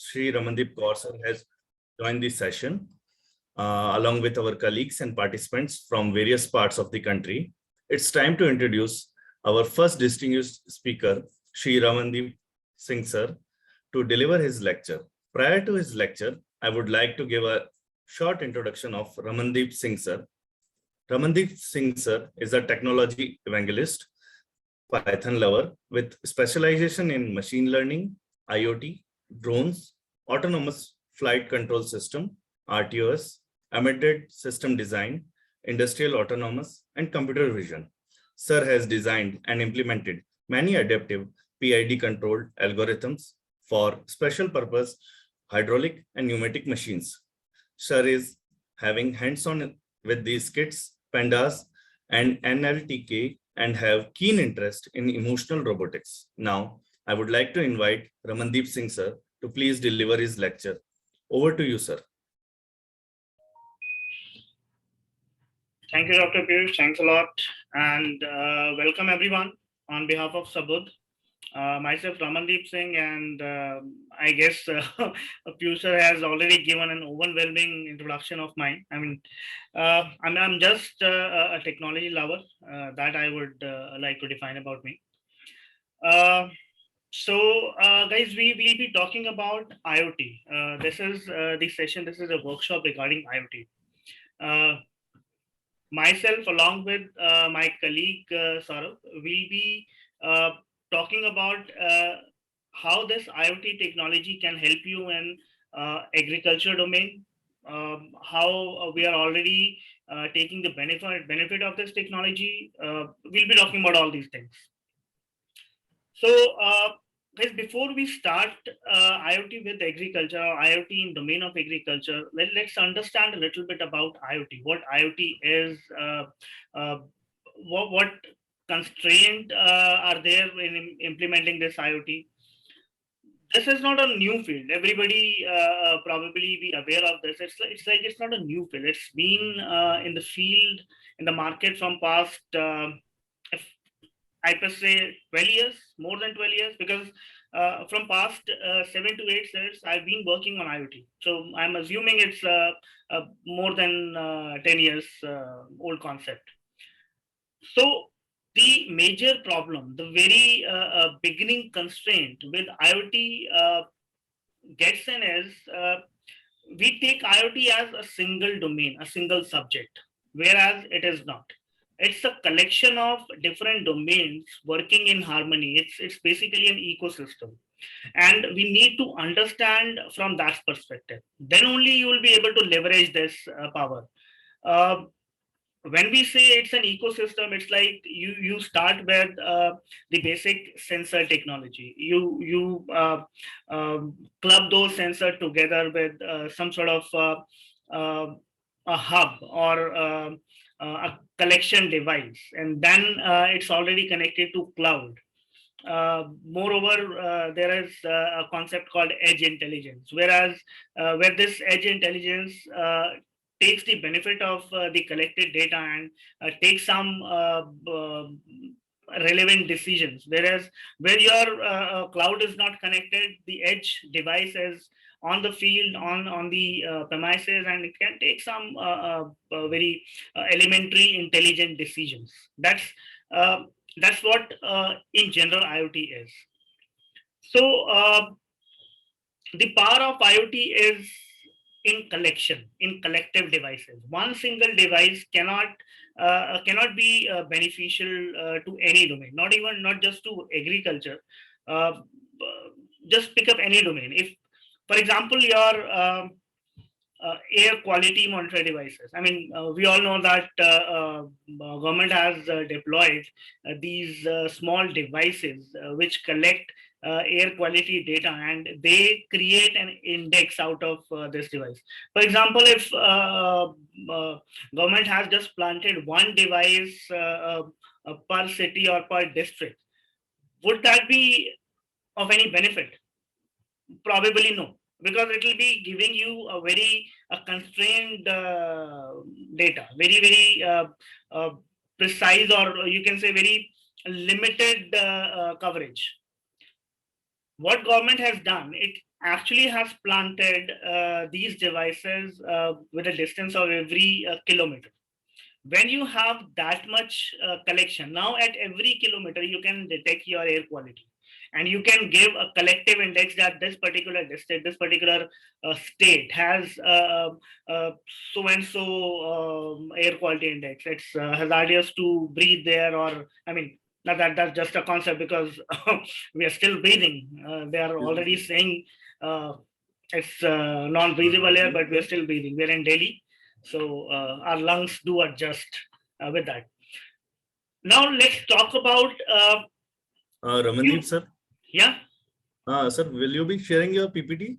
Shri Ramandeep Kaur sir has joined this session along with our colleagues and participants from various parts of the country. It's time to introduce our first distinguished speaker, Shri Ramandeep Singh sir, to deliver his lecture. Prior to his lecture, I would like to give a short introduction of Ramandeep Singh sir. Ramandeep Singh sir is a technology evangelist, Python lover with specialization in machine learning, IoT, drones, autonomous flight control system, RTOS, embedded system design, industrial autonomous, and computer vision. Sir has designed and implemented many adaptive PID controlled algorithms for special purpose hydraulic and pneumatic machines. Sir is having hands-on with these kits, pandas, and NLTK and have keen interest in emotional robotics. Now, I would like to invite Ramandeep Singh sir to please deliver his lecture. Over to you, sir. Thank you, Dr. Piyush. Thanks a lot. And welcome everyone on behalf of Sabudh. Myself, Ramandeep Singh, and I guess Piyush sir has already given an overwhelming introduction of mine. I mean, I'm just a technology lover. That I would like to define about me. Guys, we will be talking about IoT. This is the session. This is a workshop regarding IoT. Myself, along with my colleague Saurabh, will be talking about how this IoT technology can help you in agriculture domain, how we are already taking the benefit of this technology. We'll be talking about all these things. So, guys, before we start IoT with agriculture or IoT in domain of agriculture, let's understand a little bit about IoT. What IoT is, what constraints are there in implementing this IoT. This is not a new field. Everybody probably be aware of this. It's not a new field. It's been in the field, in the market from past, I per say 12 years, more than 12 years, because from past 7 to 8 years, I've been working on IoT. So I'm assuming it's more than 10 years old concept. So the major problem, the very beginning constraint with IoT gets in is we take IoT as a single domain, a single subject, whereas it is not. It's a collection of different domains working in harmony. It's basically an ecosystem. And we need to understand from that perspective. Then only you will be able to leverage this power. When we say it's an ecosystem, it's like you start with the basic sensor technology. You club those sensors together with some sort of a hub or a collection device, and then it's already connected to cloud. Moreover, there is a concept called edge intelligence, whereas where this edge intelligence takes the benefit of the collected data and takes some relevant decisions, whereas where your cloud is not connected, the edge device is on the field, on the premises, and it can take some very elementary intelligent decisions. That's what in general IoT is. So the power of IoT is in collective devices. One single device cannot be beneficial to any domain, not just to agriculture. Just pick up any domain. If, for example, your air quality monitor devices. I mean, we all know that government has deployed these small devices which collect air quality data, and they create an index out of this device. For example, if government has just planted one device per city or per district, would that be of any benefit? Probably no, because it will be giving you a very constrained data, very precise, or you can say very limited coverage. What government has done, actually has planted these devices with a distance of every kilometer. When you have that much collection, now at every kilometer you can detect your air quality, and you can give a collective index that this particular district, this particular state has so and so air quality index. It's hazardous to breathe there, or I mean, not that that's just a concept, because we are still breathing. They are already saying uh, it's non-breathable air, but we're still breathing. We're in Delhi, so our lungs do adjust with that. Now let's talk about Ramandeep, you. sir. Yeah, Sir, will you be sharing your PPT?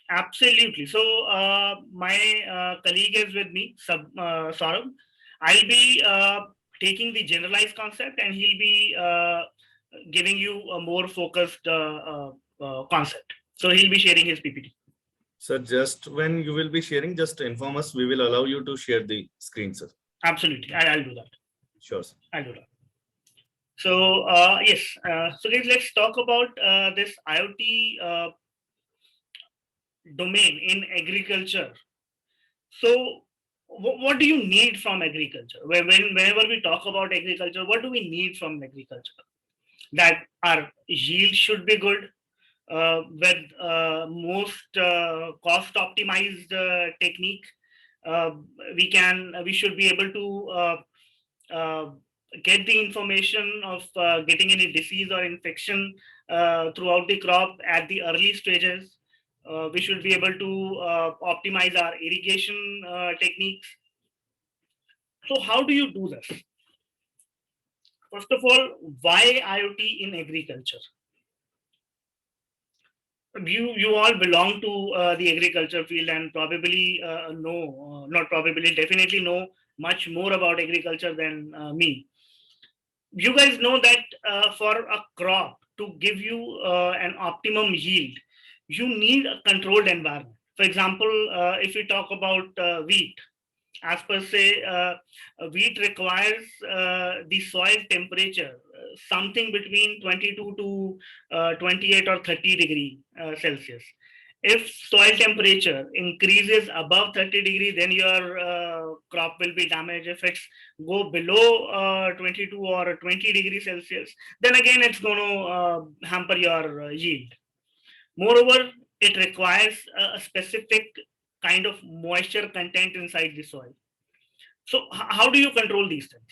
absolutely. So my colleague is with me, Saurabh. I'll be taking the generalized concept, and he'll be giving you a more focused concept. So he'll be sharing his PPT. Sir, just when you will be sharing, just inform us. We will allow you to share the screen, sir. Absolutely, I'll do that. Sure, sir. I'll do that. So yes, so guys, let's talk about this IoT domain in agriculture. So what do you need from agriculture? Whenever we talk about agriculture, what do we need from agriculture? That our yield should be good, with most cost optimized technique. Uh, we should be able to uh, get the information of getting any disease or infection throughout the crop at the early stages. We should be able to optimize our irrigation techniques. So how do you do this? First of all, why IoT in agriculture? You all belong to the agriculture field, and probably know, not probably, definitely know much more about agriculture than me. You guys know that for a crop to give you an optimum yield, you need a controlled environment. For example, if we talk about wheat, as per se, wheat requires the soil temperature something between 22 to 28 or 30 degree Celsius. If soil temperature increases above 30 degree, then your crop will be damaged. If it's go below 22 or 20 degree Celsius, then again it's going to hamper your yield. Moreover, it requires a specific kind of moisture content inside the soil. So how do you control these things?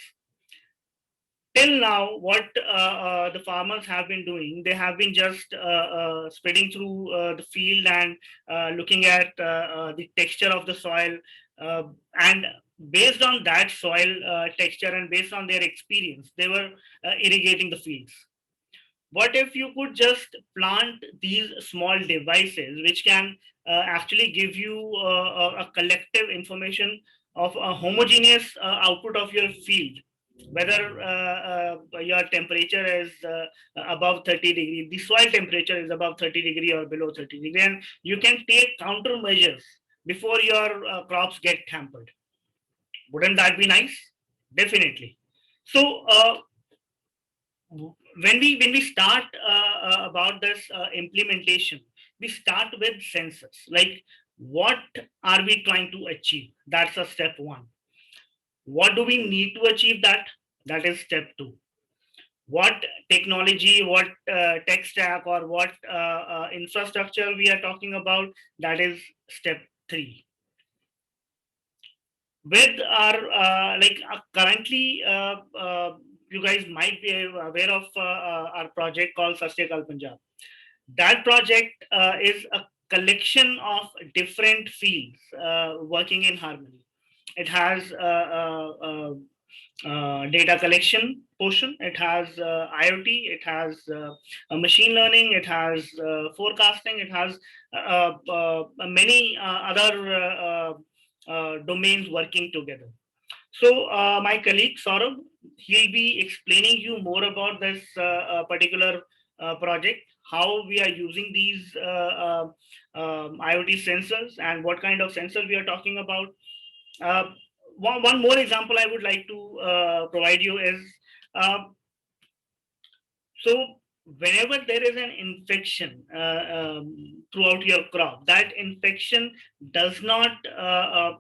Till now, what the farmers have been doing, they have been just spreading through the field and looking at the texture of the soil, and based on that soil texture and based on their experience, they were irrigating the fields. What if you could just plant these small devices which can actually give you a collective information of a homogeneous output of your field, whether your temperature is above 30 degree, the soil temperature is above 30 degree or below 30 degree, and you can take countermeasures before your crops get hampered. Wouldn't that be nice? Definitely. So when we start about this implementation, we start with sensors. Like, what are we trying to achieve? That's a step one. What do we need to achieve that? That is step two. What technology, what tech stack, or what infrastructure we are talking about? That is step three. With our currently you guys might be aware of our project called Sastyakal Punjab. That project is a collection of different fields working in harmony. It has data collection portion, it has IoT, it has machine learning, it has forecasting, it has many other domains working together. So my colleague Saurabh, he'll be explaining you more about this particular project, how we are using these IoT sensors and what kind of sensors we are talking about. Uh, one more example I would like to provide you is, uh, so whenever there is an infection throughout your crop, that infection does not, I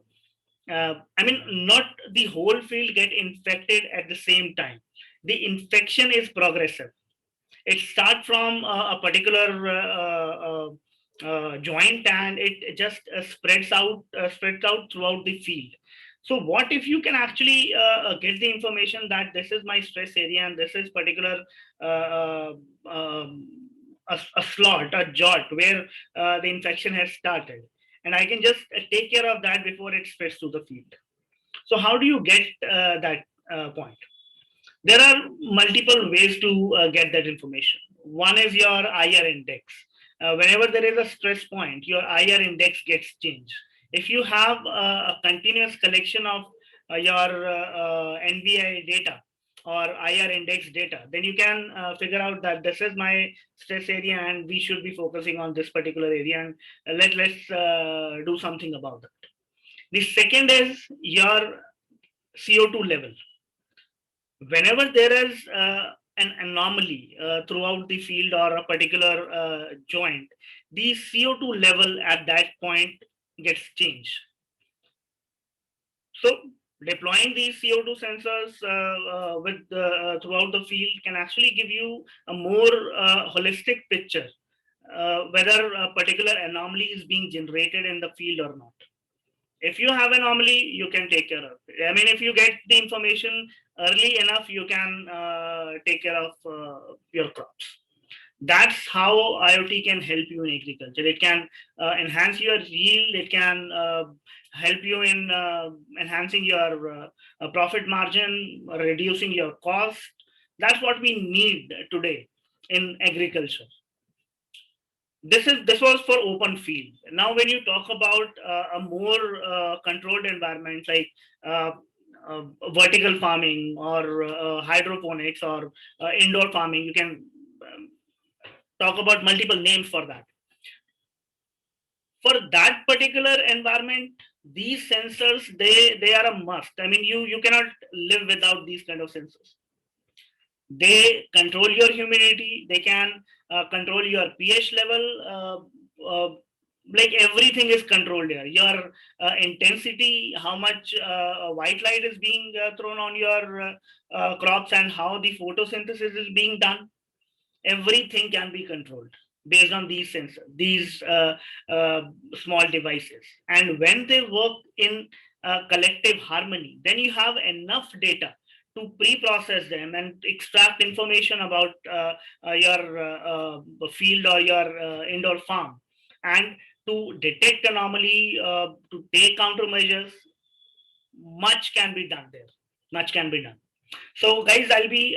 mean, not the whole field get infected at the same time. The infection is progressive. It starts from a particular joint, and it just spreads out throughout the field. So what if you can actually get the information that this is my stress area and this is particular uh, a slot, a jot where the infection has started, and I can just take care of that before it spreads to the field. So how do you get that point? There are multiple ways to get that information. One is your IR index. Whenever there is a stress point, your IR index gets changed. If you have a continuous collection of your NBI data or IR index data, then you can figure out that this is my stress area and we should be focusing on this particular area, and let's do something about it. The second is your CO2 level. Whenever there is an anomaly throughout the field or a particular joint, the CO2 level at that point gets changed. So deploying these CO2 sensors throughout the field can actually give you a more holistic picture whether a particular anomaly is being generated in the field or not. If you have anomaly, you can take care of it. I mean, if you get the information early enough, you can take care of your crops. That's how IoT can help you in agriculture. It can enhance your yield. It can help you in enhancing your profit margin, reducing your cost. That's what we need today in agriculture. This was for open field. Now when you talk about a more controlled environment like vertical farming or hydroponics or indoor farming, you can talk about multiple names for that. For that particular environment, these sensors, they are a must. I mean, you cannot live without these kind of sensors. They control your humidity. They can control your pH level. Like everything is controlled here. Your intensity, how much white light is being thrown on your crops, and how the photosynthesis is being done. Everything can be controlled based on these sensors, these small devices. And when they work in collective harmony, then you have enough data to pre-process them and extract information about your field or your indoor farm, and to detect anomaly, to take countermeasures. Much can be done there. Much can be done. So, guys, I'll be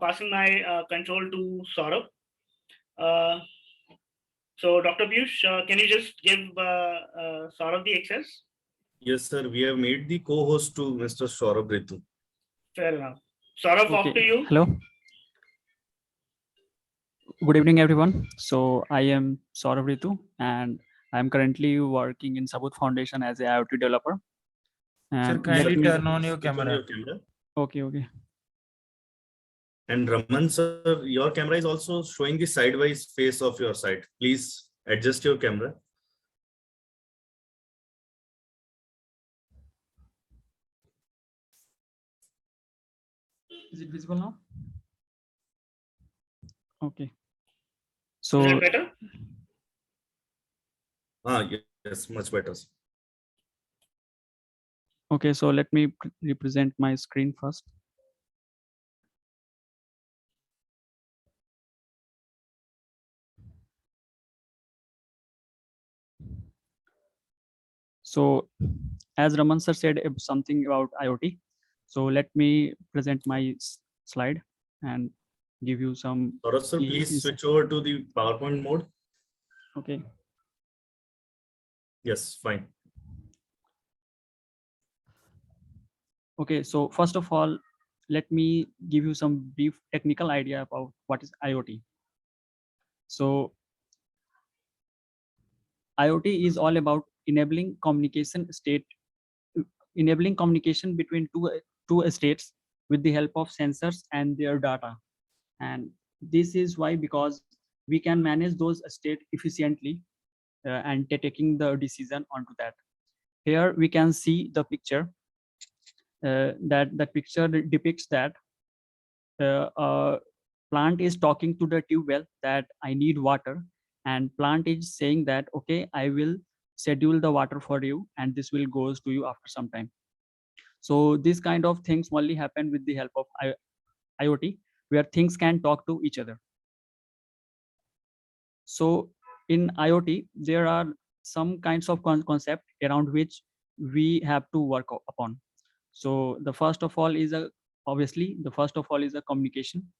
passing my control to Saurabh. So, Dr. Piyush, can you just give Saurabh the access? Yes, sir. We have made the co-host to Mr. Saurabh Ritu. Fair enough. Saurabh, Okay. off to you. Hello. Good evening, everyone. So I am Saurabh Ritu, and I am currently working in Sabut Foundation as a IoT developer. Sir, And kindly let me- turn on your Switch on camera. your camera. Okay. And Raman, sir, your camera is also showing the sidewise face of your side. Please adjust your camera. Is it visible now? Okay. Is So that better? Yes, much better. okay, so let me represent my screen first. So as Raman sir said something about IoT, so let me present my slide and give you some. Saurabh, sir, please switch over to the PowerPoint mode. Okay. Yes, fine. Okay, so first of all, let me give you some brief technical idea about what is IoT. So IoT is all about enabling communication between two states with the help of sensors and their data. And this is why, because we can manage those state efficiently and taking the decision onto that. Here we can see the picture. That picture depicts that plant is talking to the tube well that I need water, and plant is saying that okay, I will schedule the water for you, and this will goes to you after some time. So this kind of things only happen with the help of IoT, where things can talk to each other. So in IoT, there are some kinds of concept around which we have to work upon. So the first of all is a communication.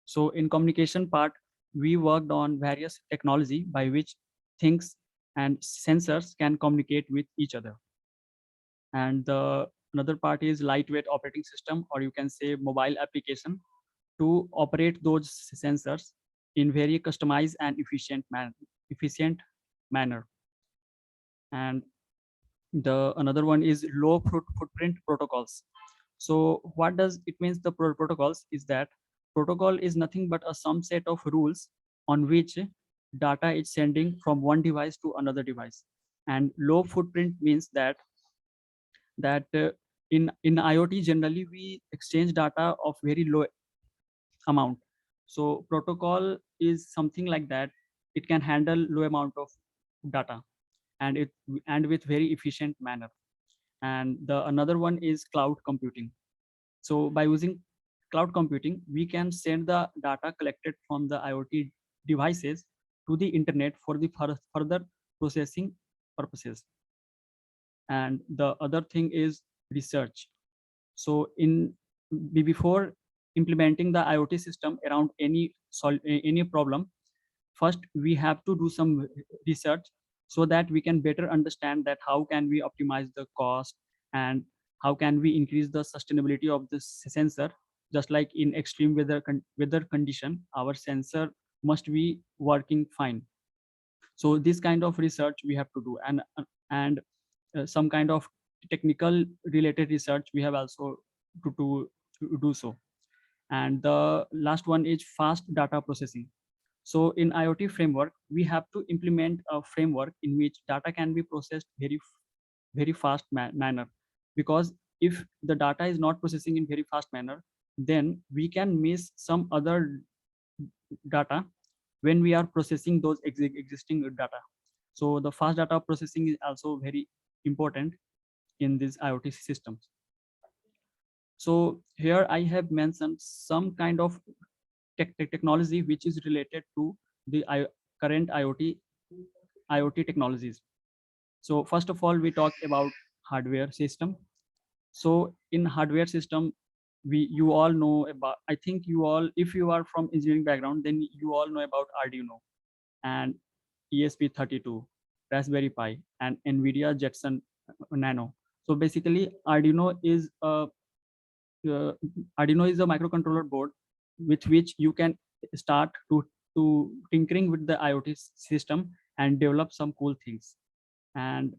So in communication part, we worked on various technology by which things and sensors can communicate with each other. And the another part is lightweight operating system, or you can say mobile application, to operate those sensors in very customized and efficient manner. And the another one is low footprint protocols. So what does it means? The protocols is that protocol is nothing but a some set of rules on which data is sending from one device to another device. And low footprint means that in IoT generally we exchange data of very low amount. So protocol is something like that. It can handle low amount of data, and with very efficient manner. And the another one is cloud computing. So by using cloud computing, we can send the data collected from the IoT devices to the internet for the further processing purposes. And the other thing is research. So before implementing the IoT system around any problem, first we have to do some research so that we can better understand that how can we optimize the cost, and how can we increase the sustainability of this sensor. Just like in extreme weather condition, our sensor must be working fine. So this kind of research we have to do, and some kind of technical related research we have also to do so. And the last one is fast data processing. So in IoT framework, we have to implement a framework in which data can be processed very fast manner. Because if the data is not processing in very fast manner, then we can miss some other data when we are processing those existing data. So the fast data processing is also very important in these IoT systems. So here I have mentioned some kind of technology which is related to the current IoT technologies. So first of all, we talk about hardware system. So in hardware system, you all know about, I think you all, if you are from engineering background, then you all know about Arduino and ESP32, Raspberry Pi, and NVIDIA Jetson Nano. So basically, Arduino is a microcontroller board with which you can start to tinkering with the IoT system and develop some cool things. And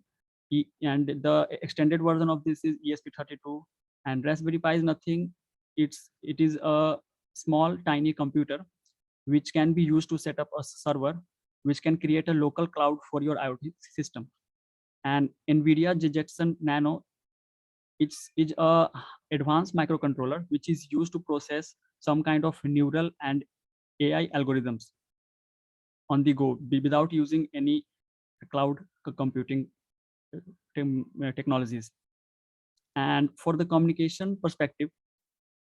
the extended version of this is ESP32. And Raspberry Pi is nothing. It is a small tiny computer which can be used to set up a server, which can create a local cloud for your IoT system. And NVIDIA Jetson Nano, it's a advanced microcontroller which is used to process some kind of neural and AI algorithms on the go without using any cloud computing technologies. And for the communication perspective,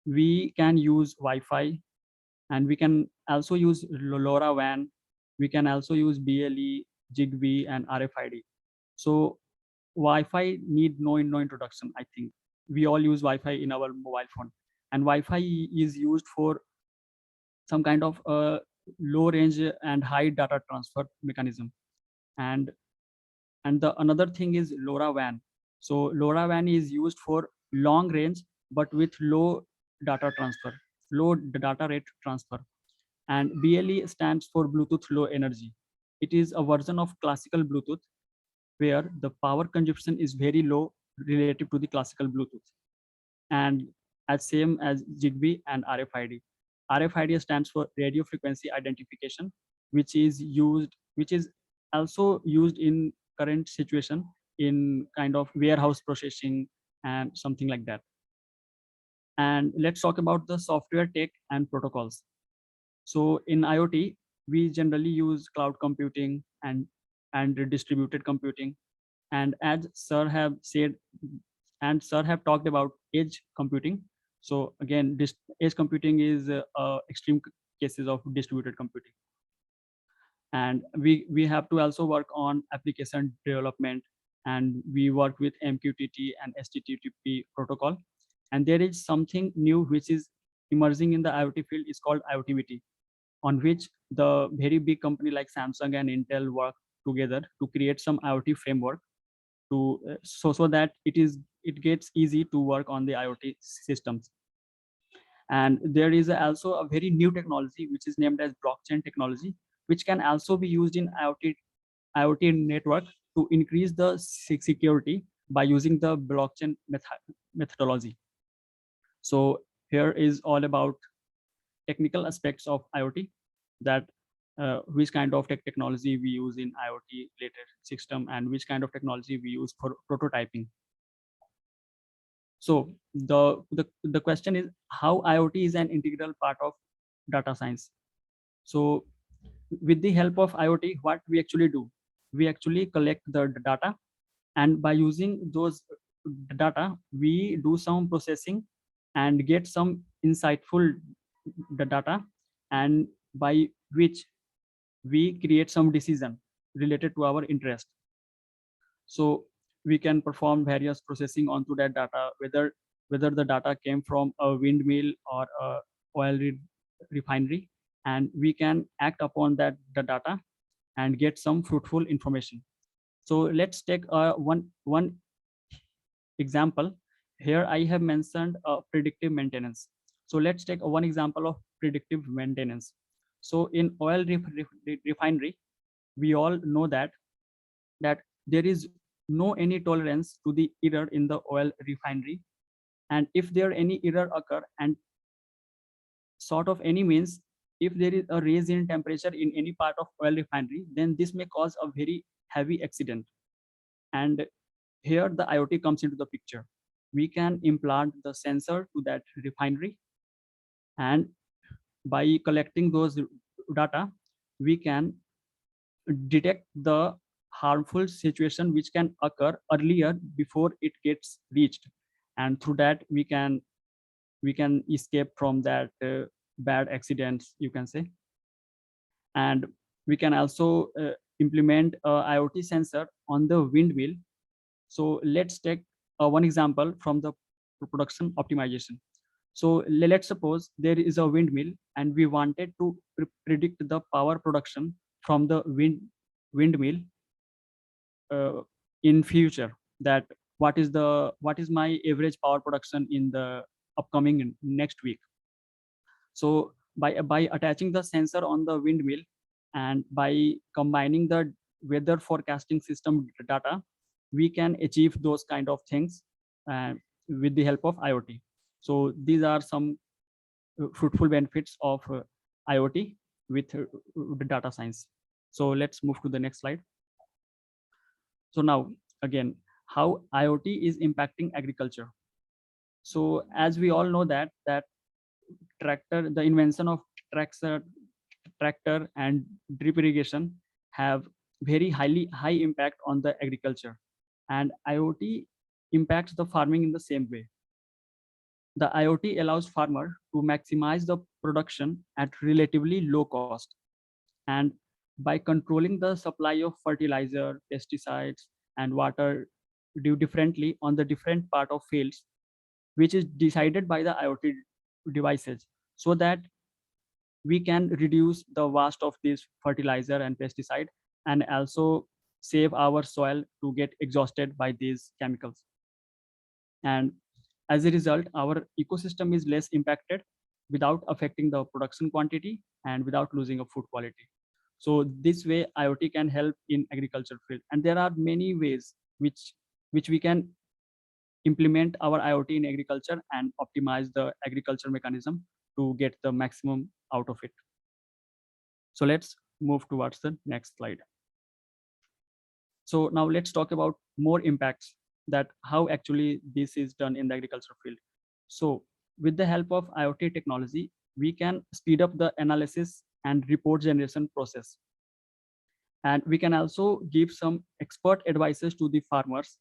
we can use Wi-Fi, and we can also use LoRaWAN. We can also use BLE, Zigbee, and RFID. So Wi-Fi need no introduction. I think we all use Wi-Fi in our mobile phone, and Wi-Fi is used for some kind of low range and high data transfer mechanism. And the another thing is LoRaWAN. So LoRaWAN is used for long range but with low data rate transfer. And BLE stands for Bluetooth Low Energy. It is a version of classical Bluetooth where the power consumption is very low relative to the classical Bluetooth, and as same as Zigbee and RFID. RFID stands for radio frequency identification, which is also used in current situation in kind of warehouse processing and something like that. And let's talk about the software tech and protocols. So in IoT, we generally use cloud computing and distributed computing. And as sir have said, and sir have talked about edge computing. So again, this edge computing is extreme cases of distributed computing. And we have to also work on application development, and we work with MQTT and HTTP protocol. And there is something new which is emerging in the IoT field is called IoTVT, on which the very big company like Samsung and Intel work together to create some IoT framework to so that it gets easy to work on the IoT systems. And there is also a very new technology which is named as blockchain technology, which can also be used in IoT network to increase the security by using the blockchain methodology. So here is all about technical aspects of IoT, that which kind of technology we use in IoT related system and which kind of technology we use for prototyping. So the question is how IoT is an integral part of data science. So with the help of IoT, what we actually do, we actually collect the data, and by using those data, we do some processing and get some insightful data, and by which we create some decision related to our interest. So we can perform various processing onto that data, whether the data came from a windmill or a oil refinery, and we can act upon that the data and get some fruitful information. So let's take one example. Here I have mentioned predictive maintenance. So let's take one example of predictive maintenance. So in oil refinery, we all know that there is no any tolerance to the error in the oil refinery. And if there any error occur, and sort of any means, if there is a raise in temperature in any part of oil refinery, then this may cause a very heavy accident. And here the IoT comes into the picture. We can implant the sensor to that refinery, and by collecting those data, we can detect the harmful situation which can occur earlier before it gets reached, and through that we can escape from that bad accidents, you can say. And we can also implement a IoT sensor on the windmill. So let's take one example from the production optimization. So let's suppose there is a windmill and we wanted to predict the power production from the windmill in future, that what is my average power production in the upcoming next week. So by attaching the sensor on the windmill and by combining the weather forecasting system data, we can achieve those kind of things with the help of IoT. So these are some fruitful benefits of IoT with the data science. So let's move to the next slide. So now again, how IoT is impacting agriculture. So as we all know that the invention of tractor and drip irrigation have very high impact on the agriculture, and IoT impacts the farming in the same way. The IoT allows farmer to maximize the production at relatively low cost, and by controlling the supply of fertilizer, pesticides, and water differently on the different part of fields, which is decided by the IoT devices, so that we can reduce the waste of this fertilizer and pesticide, and also save our soil to get exhausted by these chemicals. And as a result, our ecosystem is less impacted without affecting the production quantity and without losing of food quality. So this way IoT can help in agriculture field. And there are many ways which we can implement our IoT in agriculture and optimize the agriculture mechanism to get the maximum out of it. So let's move towards the next slide. So now let's talk about more impacts, that how actually this is done in the agriculture field. So with the help of IoT technology, we can speed up the analysis and report generation process. And we can also give some expert advices to the farmers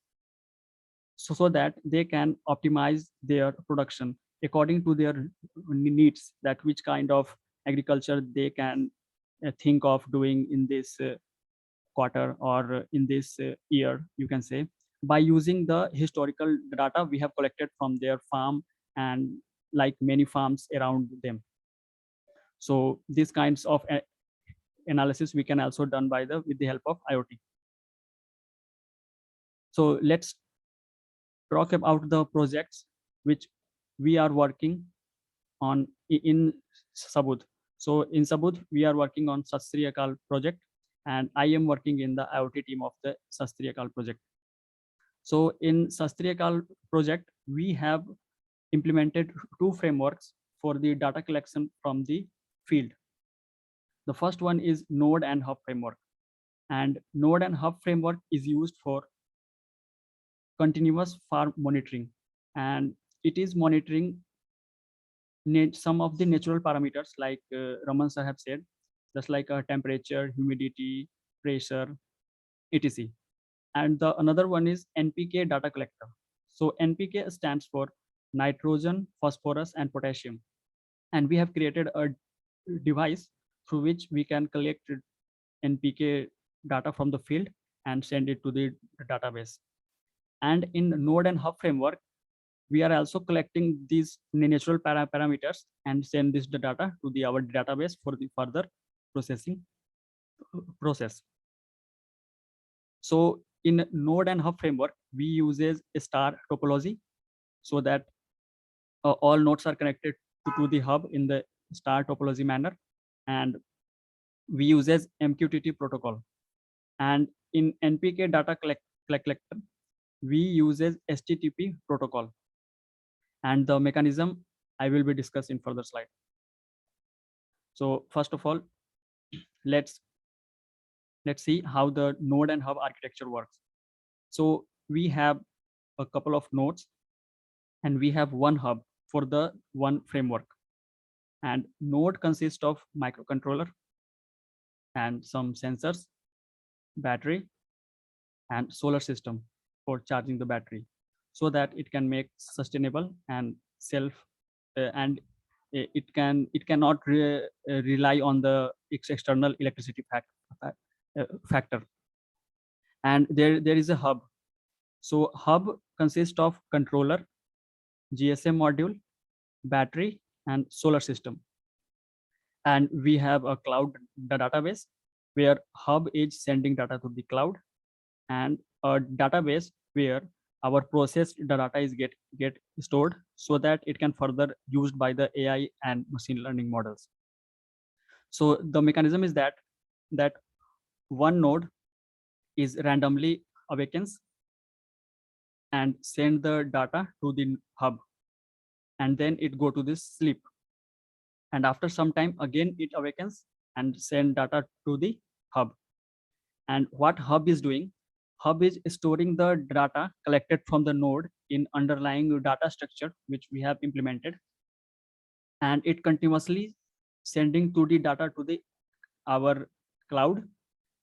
so that they can optimize their production according to their needs, that which kind of agriculture they can think of doing in this quarter or in this year, you can say, by using the historical data we have collected from their farm and like many farms around them. So these kinds of analysis we can also done with the help of IoT. So let's talk about the projects which we are working on in Sabudh. So in Sabudh, we are working on Sat Sri Akal project, and I am working in the IoT team of the Sat Sri Akal project. So in Sat Sri Akal project, we have implemented two frameworks for the data collection from the field. The first one is Node and Hub framework. And Node and Hub framework is used for continuous farm monitoring. And it is monitoring some of the natural parameters like Raman sir have said, just like temperature, humidity, pressure, etc. And the another one is Npk Data Collector. So Npk stands for nitrogen, phosphorus, and potassium. And we have created a device through which we can collect Npk data from the field and send it to the database. And in Node and Hub framework, we are also collecting these natural parameters and send this data to our database for the further processing process. So in Node and Hub framework, we uses a star topology so that all nodes are connected to the hub in the star topology manner. And we uses MQTT protocol. And in Npk Data Collector, we uses HTTP protocol. And the mechanism I will be discussing in further slide. So first of all, let's see how the node and hub architecture works. So we have a couple of nodes and we have one hub for the one framework. And node consists of microcontroller and some sensors, battery, and solar system for charging the battery, so that it can make sustainable and self and it cannot rely on the external electricity factor. And there is a hub. So hub consists of controller, GSM module, battery, and solar system. And we have a cloud database where hub is sending data to the cloud, and a database where our processed data is get stored so that it can further used by the AI and machine learning models. So the mechanism is that one node is randomly awakens and send the data to the hub, and then it go to this sleep. And after some time, again it awakens and send data to the hub. And what hub is doing? Hub is storing the data collected from the node in underlying data structure, which we have implemented. And it continuously sending to the data to our cloud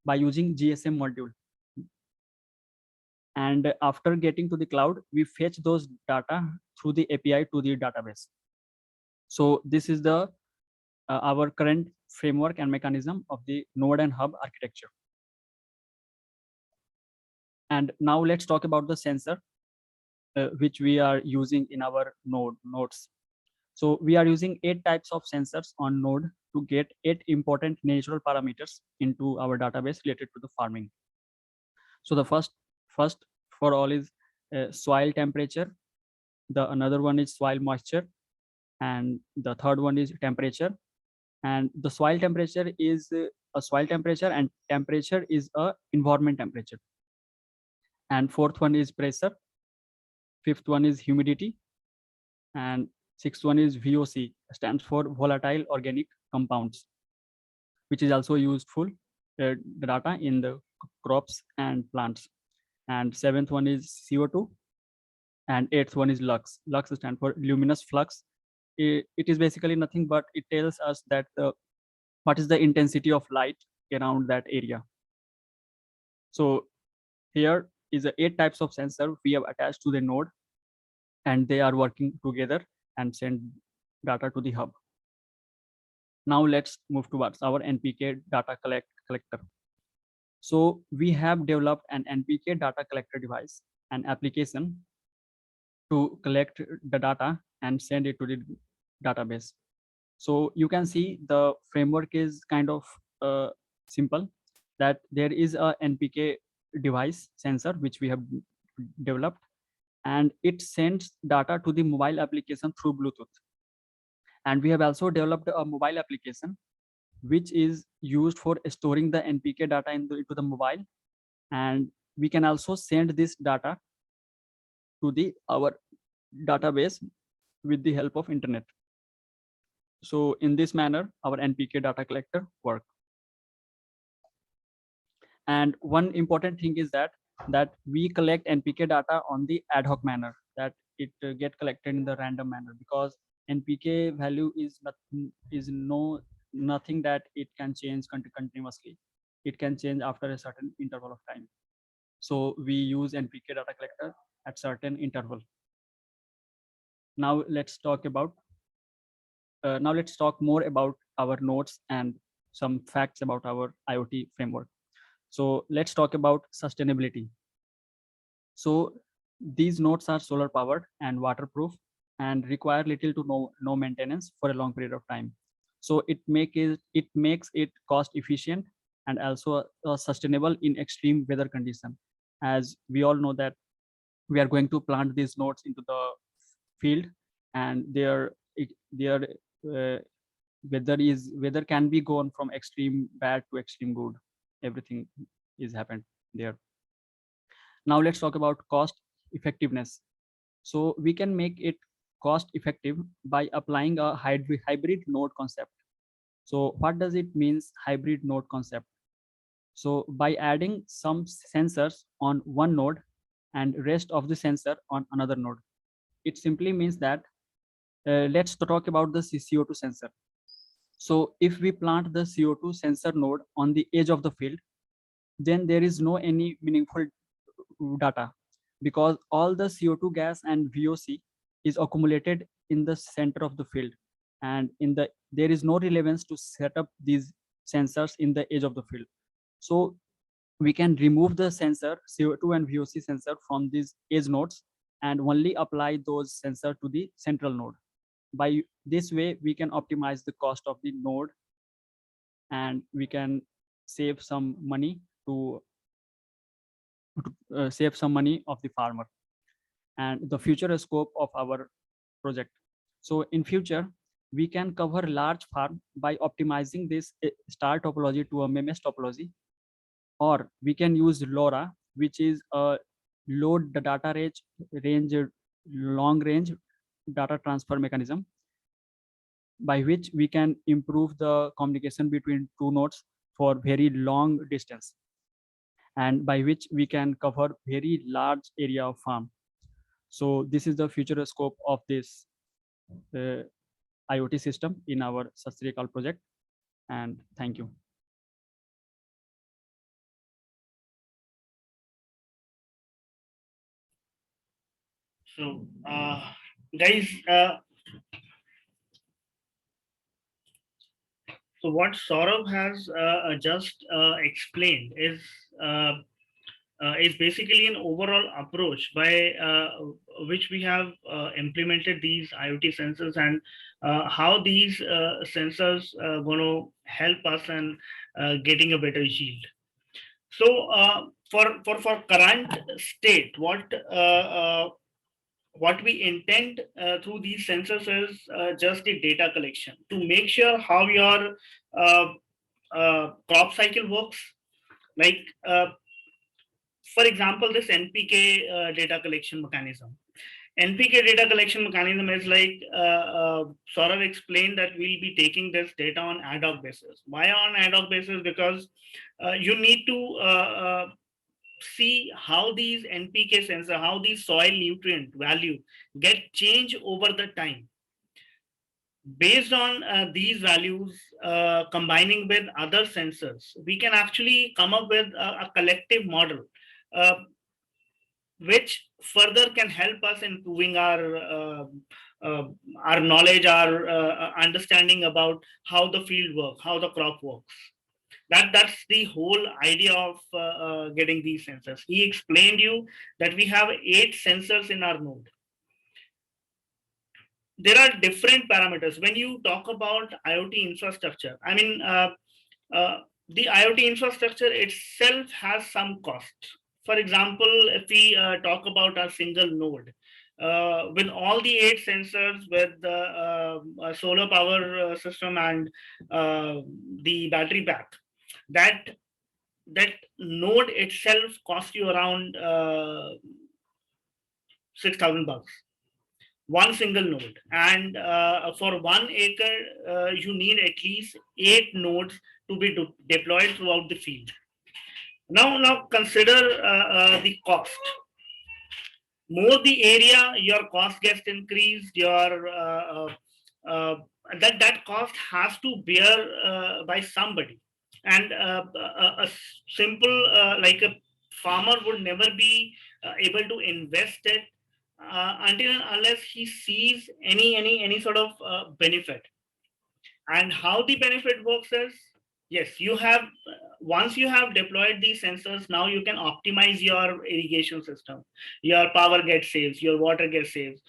by using GSM module. And after getting to the cloud, we fetch those data through the API to the database. So this is the our current framework and mechanism of the node and hub architecture. And now let's talk about the sensor which we are using in our nodes. So we are using 8 types of sensors on node to get 8 important natural parameters into our database related to the farming. So the first for all is soil temperature. The another one is soil moisture, and the third one is temperature. And the soil temperature is a soil temperature, and temperature is a environment temperature. And fourth one is pressure. Fifth one is humidity, and Sixth one is VOC, stands for volatile organic compounds, which is also useful data in the crops and plants. And seventh one is CO2, and eighth one is lux. Lux stands for luminous flux. It is basically nothing but it tells us that what is the intensity of light around that area. So here is the 8 types of sensor we have attached to the node, and they are working together and send data to the hub. Now let's move towards our NPK data collector. So we have developed an NPK data collector device, an application to collect the data and send it to the database. So you can see the framework is kind of simple, that there is a NPK device sensor which we have developed, and it sends data to the mobile application through Bluetooth. And we have also developed a mobile application which is used for storing the NPK data into the mobile, and we can also send this data to our database with the help of internet. So in this manner, our NPK data collector works. And one important thing is that we collect NPK data on the ad hoc manner, that it get collected in the random manner, because NPK value is nothing that it can change continuously. It can change after a certain interval of time. So we use NPK data collector at certain interval. Now let's talk more about our nodes and some facts about our IoT framework. So let's talk about sustainability. So these nodes are solar powered and waterproof and require little to no maintenance for a long period of time. So it makes it cost efficient and also sustainable in extreme weather condition. As we all know that we are going to plant these nodes into the field, and their weather can be gone from extreme bad to extreme good. Everything is happened there. Now let's talk about cost effectiveness. So we can make it cost effective by applying a hybrid node concept. So what does it means, hybrid node concept? So by adding some sensors on one node and rest of the sensor on another node, it simply means that let's talk about the CO2 sensor. So if we plant the CO2 sensor node on the edge of the field, then there is no any meaningful data, because all the CO2 gas and VOC is accumulated in the center of the field, and there is no relevance to set up these sensors in the edge of the field. So we can remove the sensor CO2 and VOC sensor from these edge nodes and only apply those sensors to the central node. By this way, we can optimize the cost of the node, and we can save some money save some money of the farmer. And the future scope of our project. So in future, we can cover large farm by optimizing this star topology to a MEMS topology, or we can use LoRa, which is a load the data range long range data transfer mechanism, by which we can improve the communication between two nodes for very long distance, and by which we can cover very large area of farm. So this is the future scope of this IoT system in our Sastrikal project. And thank you. So guys, so what Saurabh has just explained is basically an overall approach by which we have implemented these IoT sensors, and how these sensors going to help us in getting a better yield. So for current state, what we intend through these sensors is just the data collection to make sure how your crop cycle works. Like for example, this NPK data collection mechanism. NPK data collection mechanism is like Saurav explained that we'll be taking this data on ad hoc basis. Why on ad hoc basis? Because you need to see how these NPK sensor, how these soil nutrient value get changed over the time. Based on these values, combining with other sensors, we can actually come up with a collective model, which further can help us improving our knowledge, our understanding about how the field works, how the crop works. That's the whole idea of getting these sensors. He explained you that we have 8 sensors in our node. There are different parameters. When you talk about IoT infrastructure, I mean, the IoT infrastructure itself has some cost. For example, if we talk about a single node, with all the 8 sensors, with the solar power system and the battery pack, that node itself costs you around $6,000. One single node, and for 1 acre, you need at least 8 nodes to be deployed throughout the field. Now consider the cost. More the area, your cost gets increased. Your that cost has to bear by somebody, and a simple like a farmer would never be able to invest it until and unless he sees any sort of benefit. And how the benefit works is, yes, you have once you have deployed these sensors, now you can optimize your irrigation system. Your power gets saved, your water gets saved.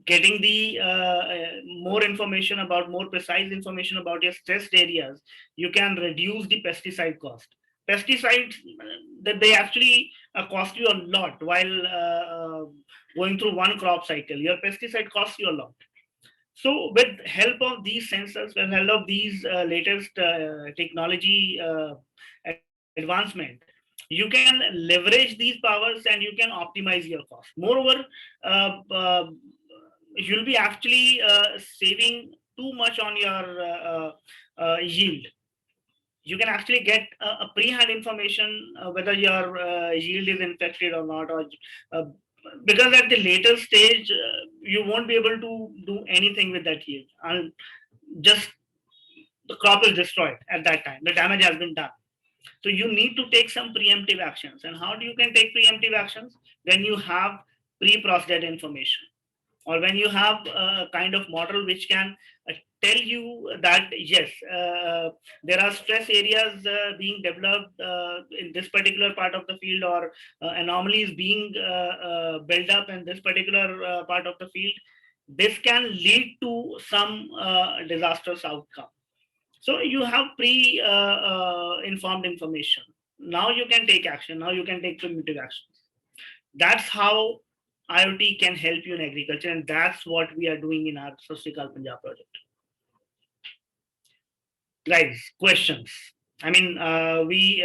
Getting the more precise information about your stressed areas, you can reduce the pesticide cost. Pesticides, that they actually cost you a lot while going through one crop cycle. Your pesticide costs you a lot. So with help of these sensors, with help of these latest technology advancement, you can leverage these powers and you can optimize your cost. Moreover, you'll be actually saving too much on your yield. You can actually get a pre-hand information whether your yield is infected or not, or because at the later stage you won't be able to do anything with that yield, and just the crop is destroyed at that time. The damage has been done. So you need to take some preemptive actions. And how do you can take preemptive actions? When you have pre-processed information, or when you have a kind of model which can tell you that yes, there are stress areas being developed in this particular part of the field, or anomalies being built up in this particular part of the field. This can lead to some disastrous outcome. So you have pre-informed information. Now you can take action. Now you can take primitive actions. That's how IoT can help you in agriculture, and that's what we are doing in our Sustikal Punjab project. Guys, questions? I mean, we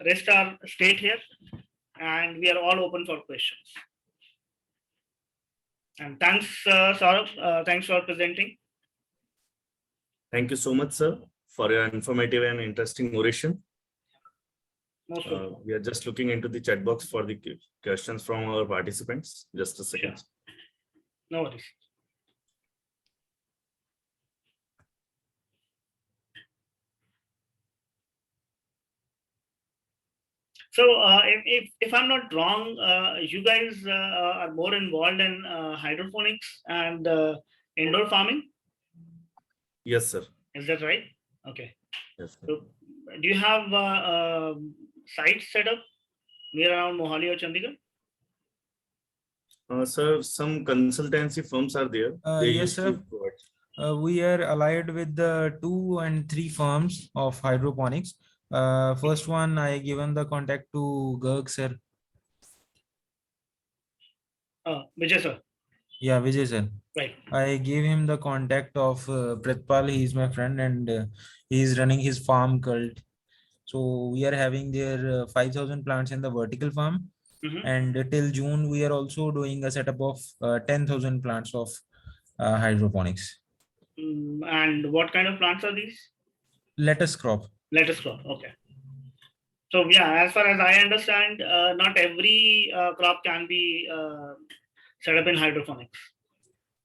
rest our state here, and we are all open for questions. And thanks, Saurabh. Thanks for presenting. Thank you so much, sir, for your informative and interesting oration. We are just looking into the chat box for the questions from our participants. Just a second. Sure. No worries. So if I'm not wrong, you guys are more involved in hydroponics and indoor farming? Yes, sir. Is that right? Okay. Yes, sir. So do you have sites set up near around Mohali or Chandigarh? Sir, some consultancy firms are there. Yes, sir. We are allied with the 2 and 3 firms of hydroponics. First one, I given the contact to Garg sir. Vijay sir. Yeah, Vijay sir. Right. I gave him the contact of Pratpal. He is my friend, and he is running his farm cult. So we are having their 5,000 plants in the vertical farm, and till June we are also doing a setup of 10,000 plants of hydroponics. And what kind of plants are these? Lettuce crop. Lettuce crop. Okay. So yeah, as far as I understand, not every crop can be set up in hydroponics.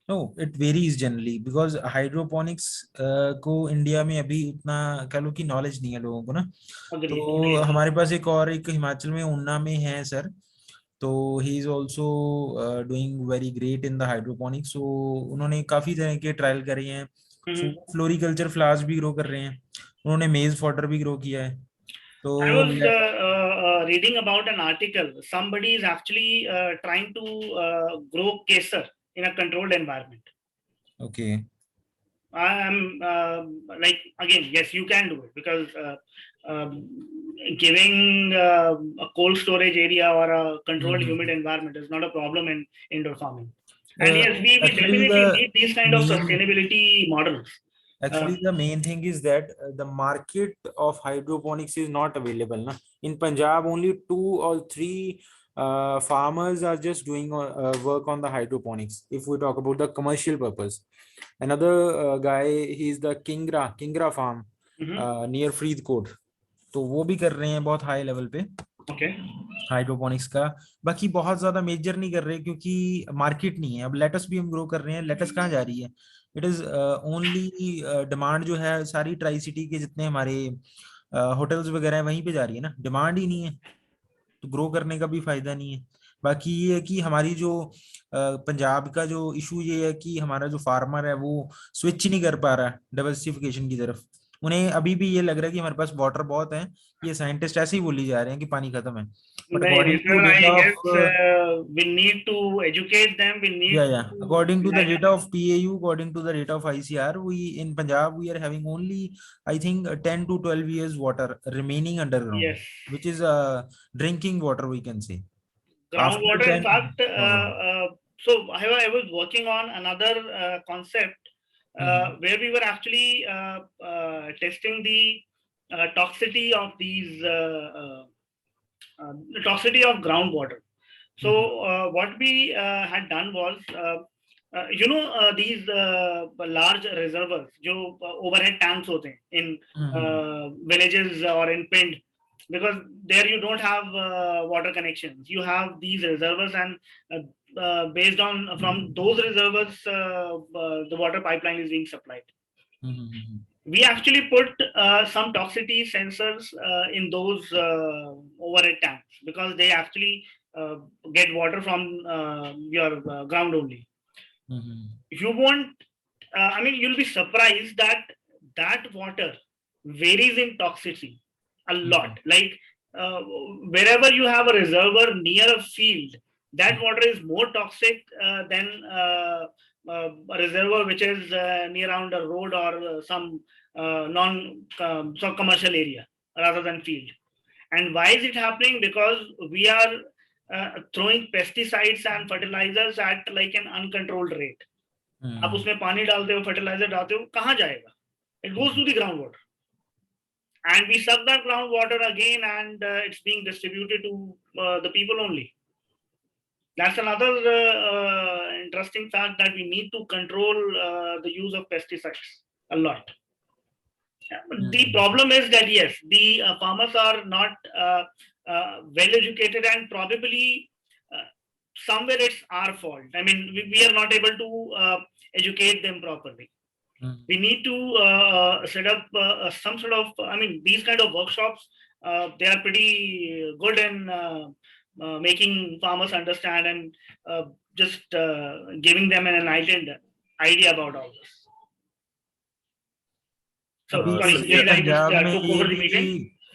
No, it varies generally because hydroponics को India में अभी उतना कह लो कि knowledge नहीं है लोगों को ना. तो हमारे पास एक हिमाचल में उन्ना में है सर. तो he is also doing very great in the hydroponics. So उन्होंने काफी तरह के ट्रायल करे हैं. फ्लोरिकल्चर फ्लावर्स भी ग्रो कर रहे हैं. उन्होंने मेज फॉडर भी ग्रो किया है. So I was reading about an article. Somebody is actually trying to grow kesar in a controlled environment. Okay. I am like, again, yes, you can do it because giving a cold storage area or a controlled humid environment is not a problem in indoor farming. And yes, we definitely need these kind of sustainability models. Actually, the main thing is that the market of hydroponics is not available. Na? In Punjab, only 2 or 3 farmers are just doing work on the hydroponics. If we talk about the commercial purpose, another guy, he is the Kingra farm near Freethcourt. तो वो भी कर रहे हैं बहुत high level पे hydroponics का. बाकी बहुत ज्यादा मेजर नहीं कर रहे क्योंकि मार्केट नहीं है. अब लेटस भी हम ग्रो कर रहे हैं. लेटस कहाँ जा रही है? इट इज ओनली डिमांड जो है सारी ट्राई सिटी के जितने हमारे होटल्स वगैरह हैं वहीं पे जा रही है ना. डिमांड ही नहीं है तो ग्रो करने का भी फायदा नहीं है. बाकी ये है कि हमारी जो पंजाब का जो इशू ये है कि हमारा जो फार्मर है वो स्विच नहीं कर पा रहा है डाइवर्सिफिकेशन की तरफ. उन्हें अभी भी ये लग रहा है कि हमारे पास वाटर बहुत है. ये साइंटिस्ट ऐसे ही बोली जा रहे हैं कि पानी खत्म है. But according to data of, we need to educate them. We need according to the data of PAU, according to the data of ICAR, we in Punjab we are having only I think 10 to 12 years water remaining underground, which is drinking water we can say. Groundwater, in fact. So I was working on another concept where we were actually testing the toxicity of these toxicity of groundwater. So what we had done was these large reservoirs जो overhead tanks होते हैं in villages or in pind, because there you don't have water connections. You have these reservoirs and based on from those reservoirs the water pipeline is being supplied. We actually put some toxicity sensors in those overhead tanks because they actually get water from your ground only. If you want, I mean, you'll be surprised that that water varies in toxicity a lot. Like wherever you have a reservoir near a field, that water is more toxic than a reservoir which is near around a road or some commercial area rather than field. And why is it happening? Because we are throwing pesticides and fertilizers at like an uncontrolled rate. आप उसमें पानी डालते हो, fertilizer डालते हो, कहाँ जाएगा? It goes to the groundwater. And we suck that groundwater again and it's being distributed to the people only. That's another interesting fact that we need to control the use of pesticides a lot. The problem is that yes, the farmers are not well educated and probably somewhere it's our fault. I mean, we are not able to educate them properly. We need to set up some sort of, I mean, these kind of workshops, they are pretty good in making farmers understand and just giving them an enlightened idea about all this. So,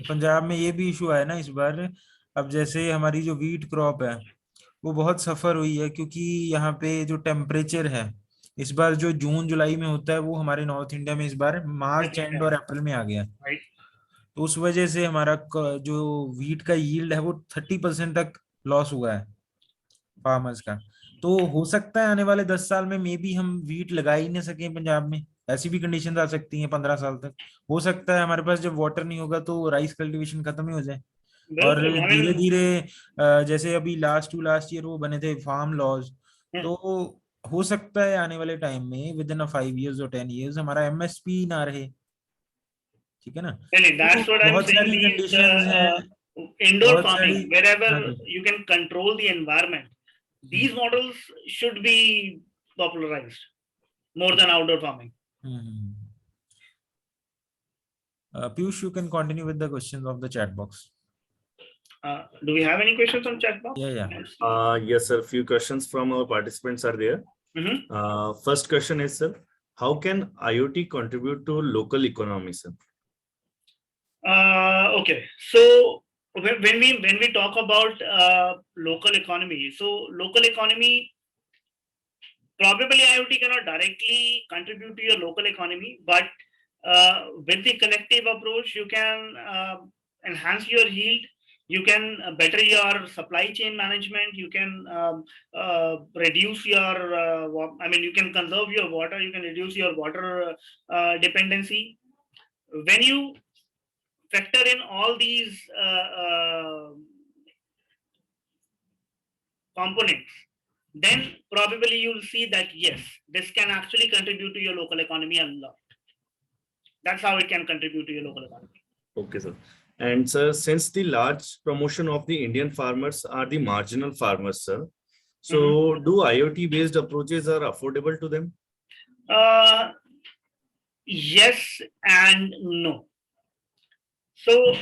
Punjab में ये भी issue है ना इस बार. अब जैसे हमारी जो वीट क्रॉप है वो बहुत सफर हुई है क्योंकि यहाँ पे जो टेम्परेचर है इस बार जो जून जुलाई में होता है वो हमारे नॉर्थ इंडिया में इस बार मार्च एंड और अप्रैल में आ गया. तो उस वजह से हमारा जो वीट का यील्ड है वो 30% तक लॉस हुआ है फार्मर्स का. तो हो सकता है आने वाले 10 साल में मे बी हम वीट लगा ही नहीं सकें पंजाब में. ऐसी भी कंडीशन आ सकती हैं 15 साल तक. हो सकता है हमारे पास जब वाटर नहीं होगा तो राइस कल्टीवेशन खत्म ही हो जाए. और बिल्कुल, I धीरे mean, धीरे जैसे अभी लास्ट टू लास्ट ईयर वो बने थे फार्म लॉज, तो हो सकता है आने वाले टाइम में विद इन 5 years और 10 years हमारा एमएसपी ना रहे, ठीक है ना। really, तो that's what I'm बहुत saying. सारी These कंडीशंस हैं, indoor बहुत सारी, farming, wherever हाँ जी, you can control the environment, these models should be popularized more than outdoor farming. Piyush, you can continue with the questions of the chat box. Do we have any questions on chat box? Yeah. Yes, sir. Few questions from our participants are there. First question is, sir, how can IoT contribute to local economy, sir? Okay, so when we talk about local economy, so local economy, probably IoT cannot directly contribute to your local economy, but with the collective approach, you can enhance your yield, you can better your supply chain management, you can reduce your, you can conserve your water, you can reduce your water dependency. When you factor in all these components, then probably you'll see that yes, this can actually contribute to your local economy a lot. That's how it can contribute to your local economy. Okay, sir. And sir, since the large promotion of the Indian farmers are the marginal farmers, sir, so do IoT based approaches are affordable to them? Yes and no. So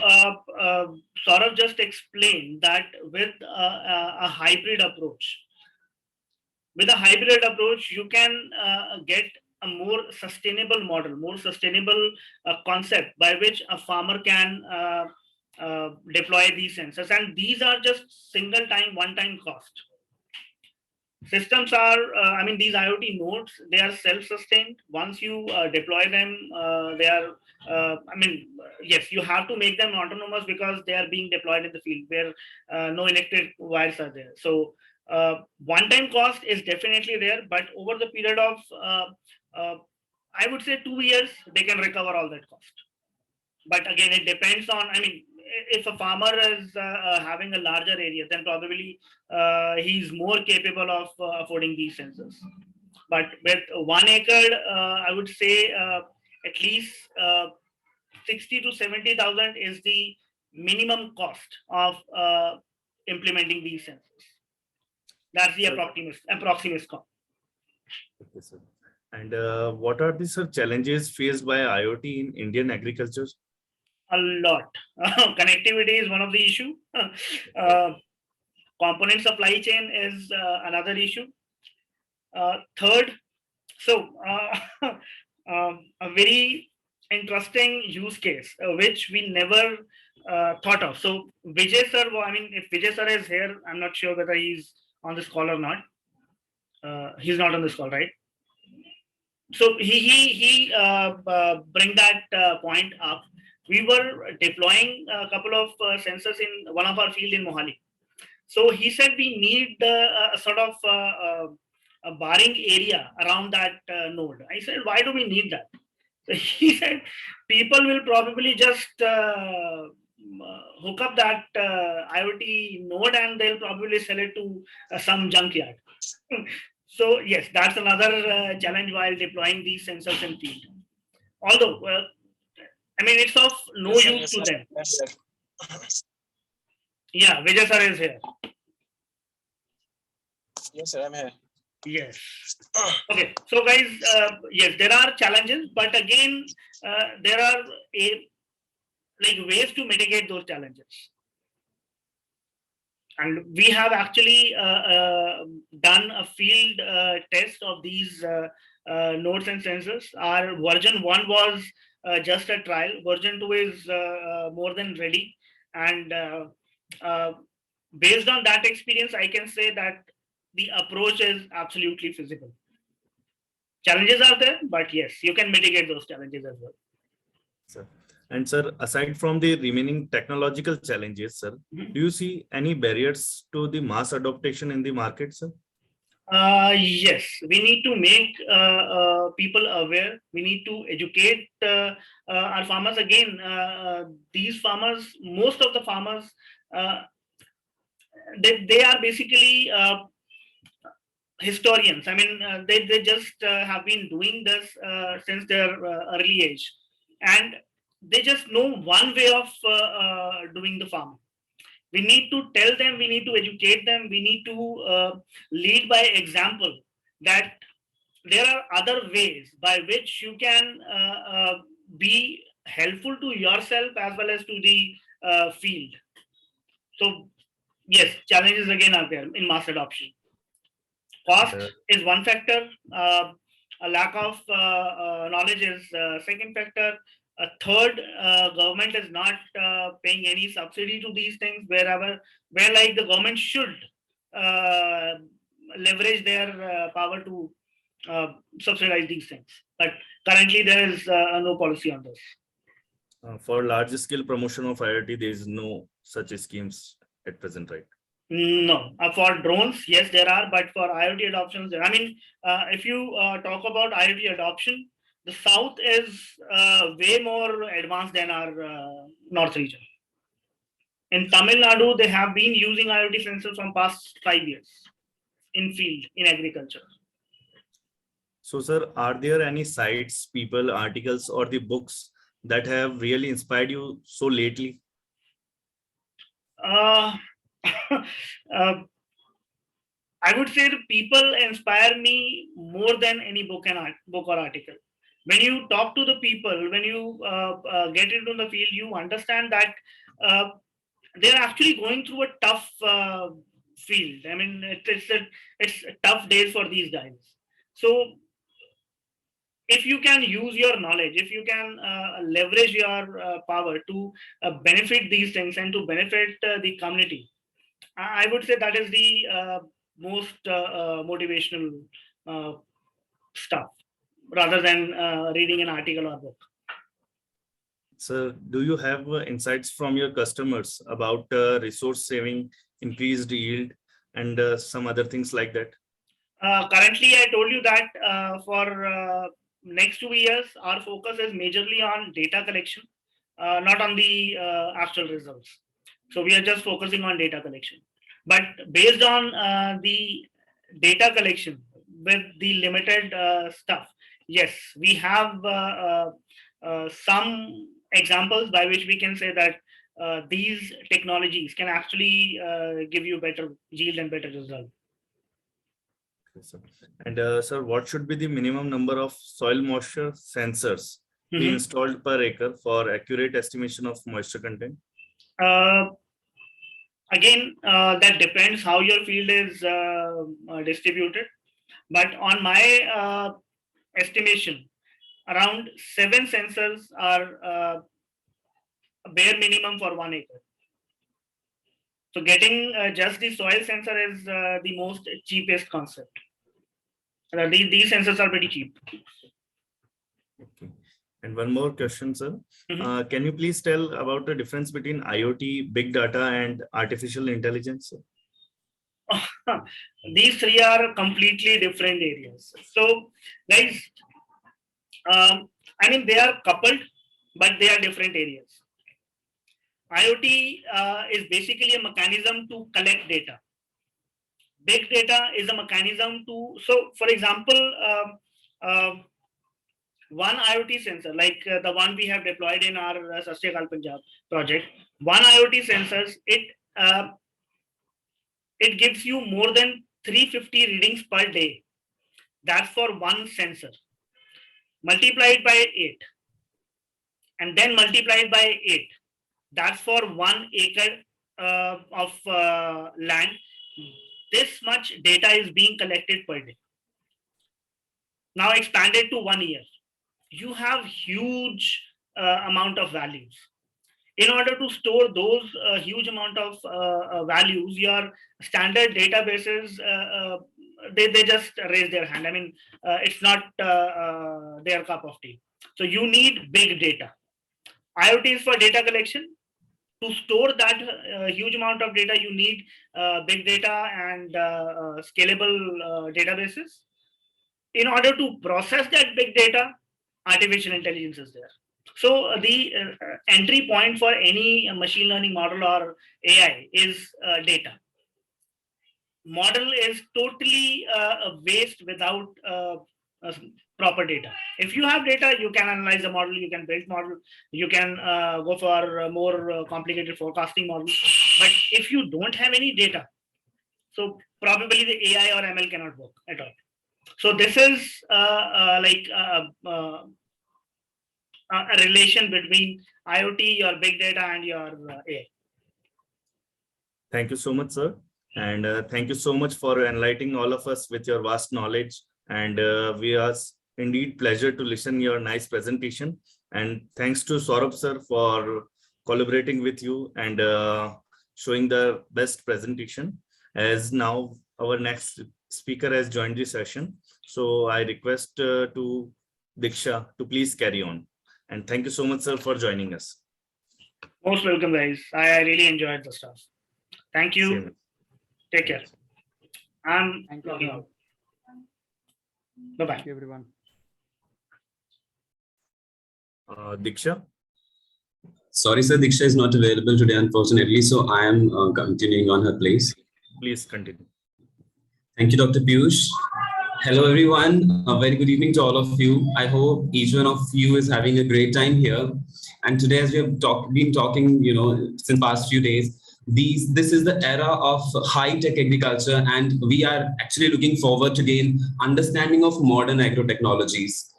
Saurav just explained that with a hybrid approach, you can get a more sustainable model, more sustainable concept by which a farmer can deploy these sensors. And these are just single time, one-time cost. Systems are, these IoT nodes, they are self-sustained. Once you deploy them, they are, yes, you have to make them autonomous because they are being deployed in the field where no electric wires are there. So one-time cost is definitely there, but over the period of, I would say 2 years, they can recover all that cost. But again, it depends on, if a farmer is having a larger area, then probably he's more capable of affording these sensors. But with 1 acre, I would say at least 60 to 70,000 is the minimum cost of implementing these sensors. That's the approximate cost. Okay, sir. And what are the challenges faced by IoT in Indian agriculture? A lot. Connectivity is one of the issue. Component supply chain is another issue. Third, so a very interesting use case which we never thought of. So Vijay sir, if Vijay sir is here, I'm not sure whether he's on this call or not. He's not on this call, right? So he bring that point up. We were deploying a couple of sensors in one of our field in Mohali. So he said we need a sort of a barring area around that node. I said, why do we need that? So he said, people will probably just hook up that IoT node and they'll probably sell it to some junkyard. So yes, that's another challenge while deploying these sensors in field. Although, it's of no use to them. Yeah, Vijay sir is here. Yes, sir, I'm here. Yes. Okay. So guys, yes, there are challenges, but again, there are ways to mitigate those challenges. And we have actually done a field test of these nodes and sensors. Our version 1 was just a trial. Version 2 is more than ready. And based on that experience, I can say that the approach is absolutely feasible. Challenges are there, but yes, you can mitigate those challenges as well. Sir. And sir, aside from the remaining technological challenges, sir, do you see any barriers to the mass adoption in the market, sir? Yes, we need to make people aware. We need to educate our farmers. Again, these farmers, most of the farmers, uh, they are basically historians. I mean, they just have been doing this since their early age, and they just know one way of doing the farming. We need to tell them, we need to educate them, we need to lead by example, that there are other ways by which you can be helpful to yourself as well as to the field. So yes, challenges again are there in mass adoption. And, Cost is one factor. A lack of knowledge is second factor. A third, government is not paying any subsidy to these things where like the government should uh, leverage their power to subsidize these things. But currently there is no policy on this. for large scale promotion of IoT, there is no such schemes at present, right? No, for drones, yes, there are, but for IoT adoptions, I mean, if you talk about IoT adoption, the South is way more advanced than our North region. In Tamil Nadu, they have been using IoT sensors from past 5 years in field, in agriculture. So, sir, are there any sites, people, articles, or the books that have really inspired you so lately? Uh, I would say the people inspire me more than any book or article. When you talk to the people, when you get into the field, you understand that uh, they're actually going through a tough field. I mean, it's tough days for these guys. So if you can use your knowledge, if you can leverage your power to benefit these things and to benefit the community, I would say that is the most motivational stuff rather than reading an article or book. Sir, do you have insights from your customers about resource saving, increased yield, and some other things like that? Currently, I told you that for next 2 years, our focus is majorly on data collection, not on the actual results. So we are just focusing on data collection. But based on the data collection with the limited stuff, yes, we have some examples by which we can say that these technologies can actually give you better yield and better result. Okay, sir. And sir, what should be the minimum number of soil moisture sensors be installed per acre for accurate estimation of moisture content? Again, that depends how your field is distributed. But on my estimation, around 7 sensors are a bare minimum for 1 acre. So getting just the soil sensor is the most cheapest concept. These sensors are pretty cheap. Okay. And one more question, sir. Can you please tell about the difference between IoT, big data, and artificial intelligence? These three are completely different areas. So, guys, I mean, they are coupled, but they are different areas. IoT is basically a mechanism to collect data. Big data is a mechanism to, so for example, one IoT sensor, like the one we have deployed in our Sastyakal Punjab project, one IoT sensors, it gives you more than 350 readings per day. That's for one sensor. Multiplied by 8. And then multiplied by 8. That's for 1 acre of land. This much data is being collected per day. Now expanded to 1 year. You have huge amount of values. In order to store those huge amount of values, your standard databases, they just raise their hand. I mean, it's not their cup of tea. So you need big data. IoT is for data collection. to store that huge amount of data, you need big data and scalable databases. In order to process that big data, artificial intelligence is there. So the entry point for any machine learning model or AI is data. Model is totally a waste without proper data. If you have data, you can analyze a model, you can build model, you can go for more complicated forecasting model. But if you don't have any data, so probably the AI or ML cannot work at all. So this is like a relation between IoT, your big data, and your AI. Thank you so much, sir. And thank you so much for enlightening all of us with your vast knowledge. And we are indeed pleasure to listen your nice presentation. And thanks to Saurabh sir for collaborating with you and showing the best presentation. As now our next speaker has joined the session. So I request to Diksha to please carry on. And thank you so much, sir, for joining us. Most welcome, guys. I really enjoyed the stuff. Thank you. Same. Take care. I'm Thank you, logging everyone. out. Bye-bye. Thank you, everyone. Diksha? Sorry, sir, Diksha is not available today, unfortunately, so I am continuing on her place. Please continue. Thank you, Dr. Piyush. Hello, everyone. A very good evening to all of you. I hope each one of you is having a great time here. And today, as we have been talking, since past few days, this is the era of high-tech agriculture, and we are actually looking forward to gain understanding of modern agro technologies.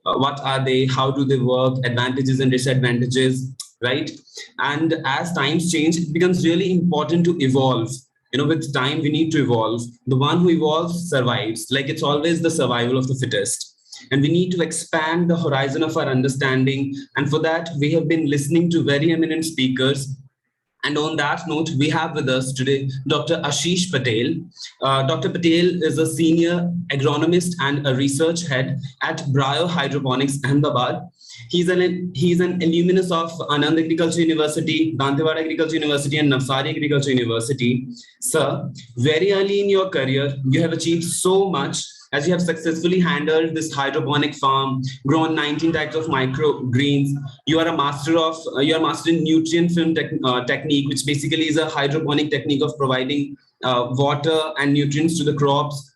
What are they? How do they work? Advantages and disadvantages, right? And as times change, it becomes really important to evolve. With time, we need to evolve. The one who evolves survives. Like it's always the survival of the fittest. And we need to expand the horizon of our understanding. And for that, we have been listening to very eminent speakers. And on that note, we have with us today Dr. Ashish Patel. Dr. Patel is a senior agronomist and a research head at Hydroponics, Ahmedabad. He's an alumnus of Anand Agriculture University, Dantewada Agriculture University, and Navsari Agriculture University. Sir, very early in your career, you have achieved so much as you have successfully handled this hydroponic farm, grown 19 types of microgreens. You are a master in nutrient film technique, which basically is a hydroponic technique of providing water and nutrients to the crops.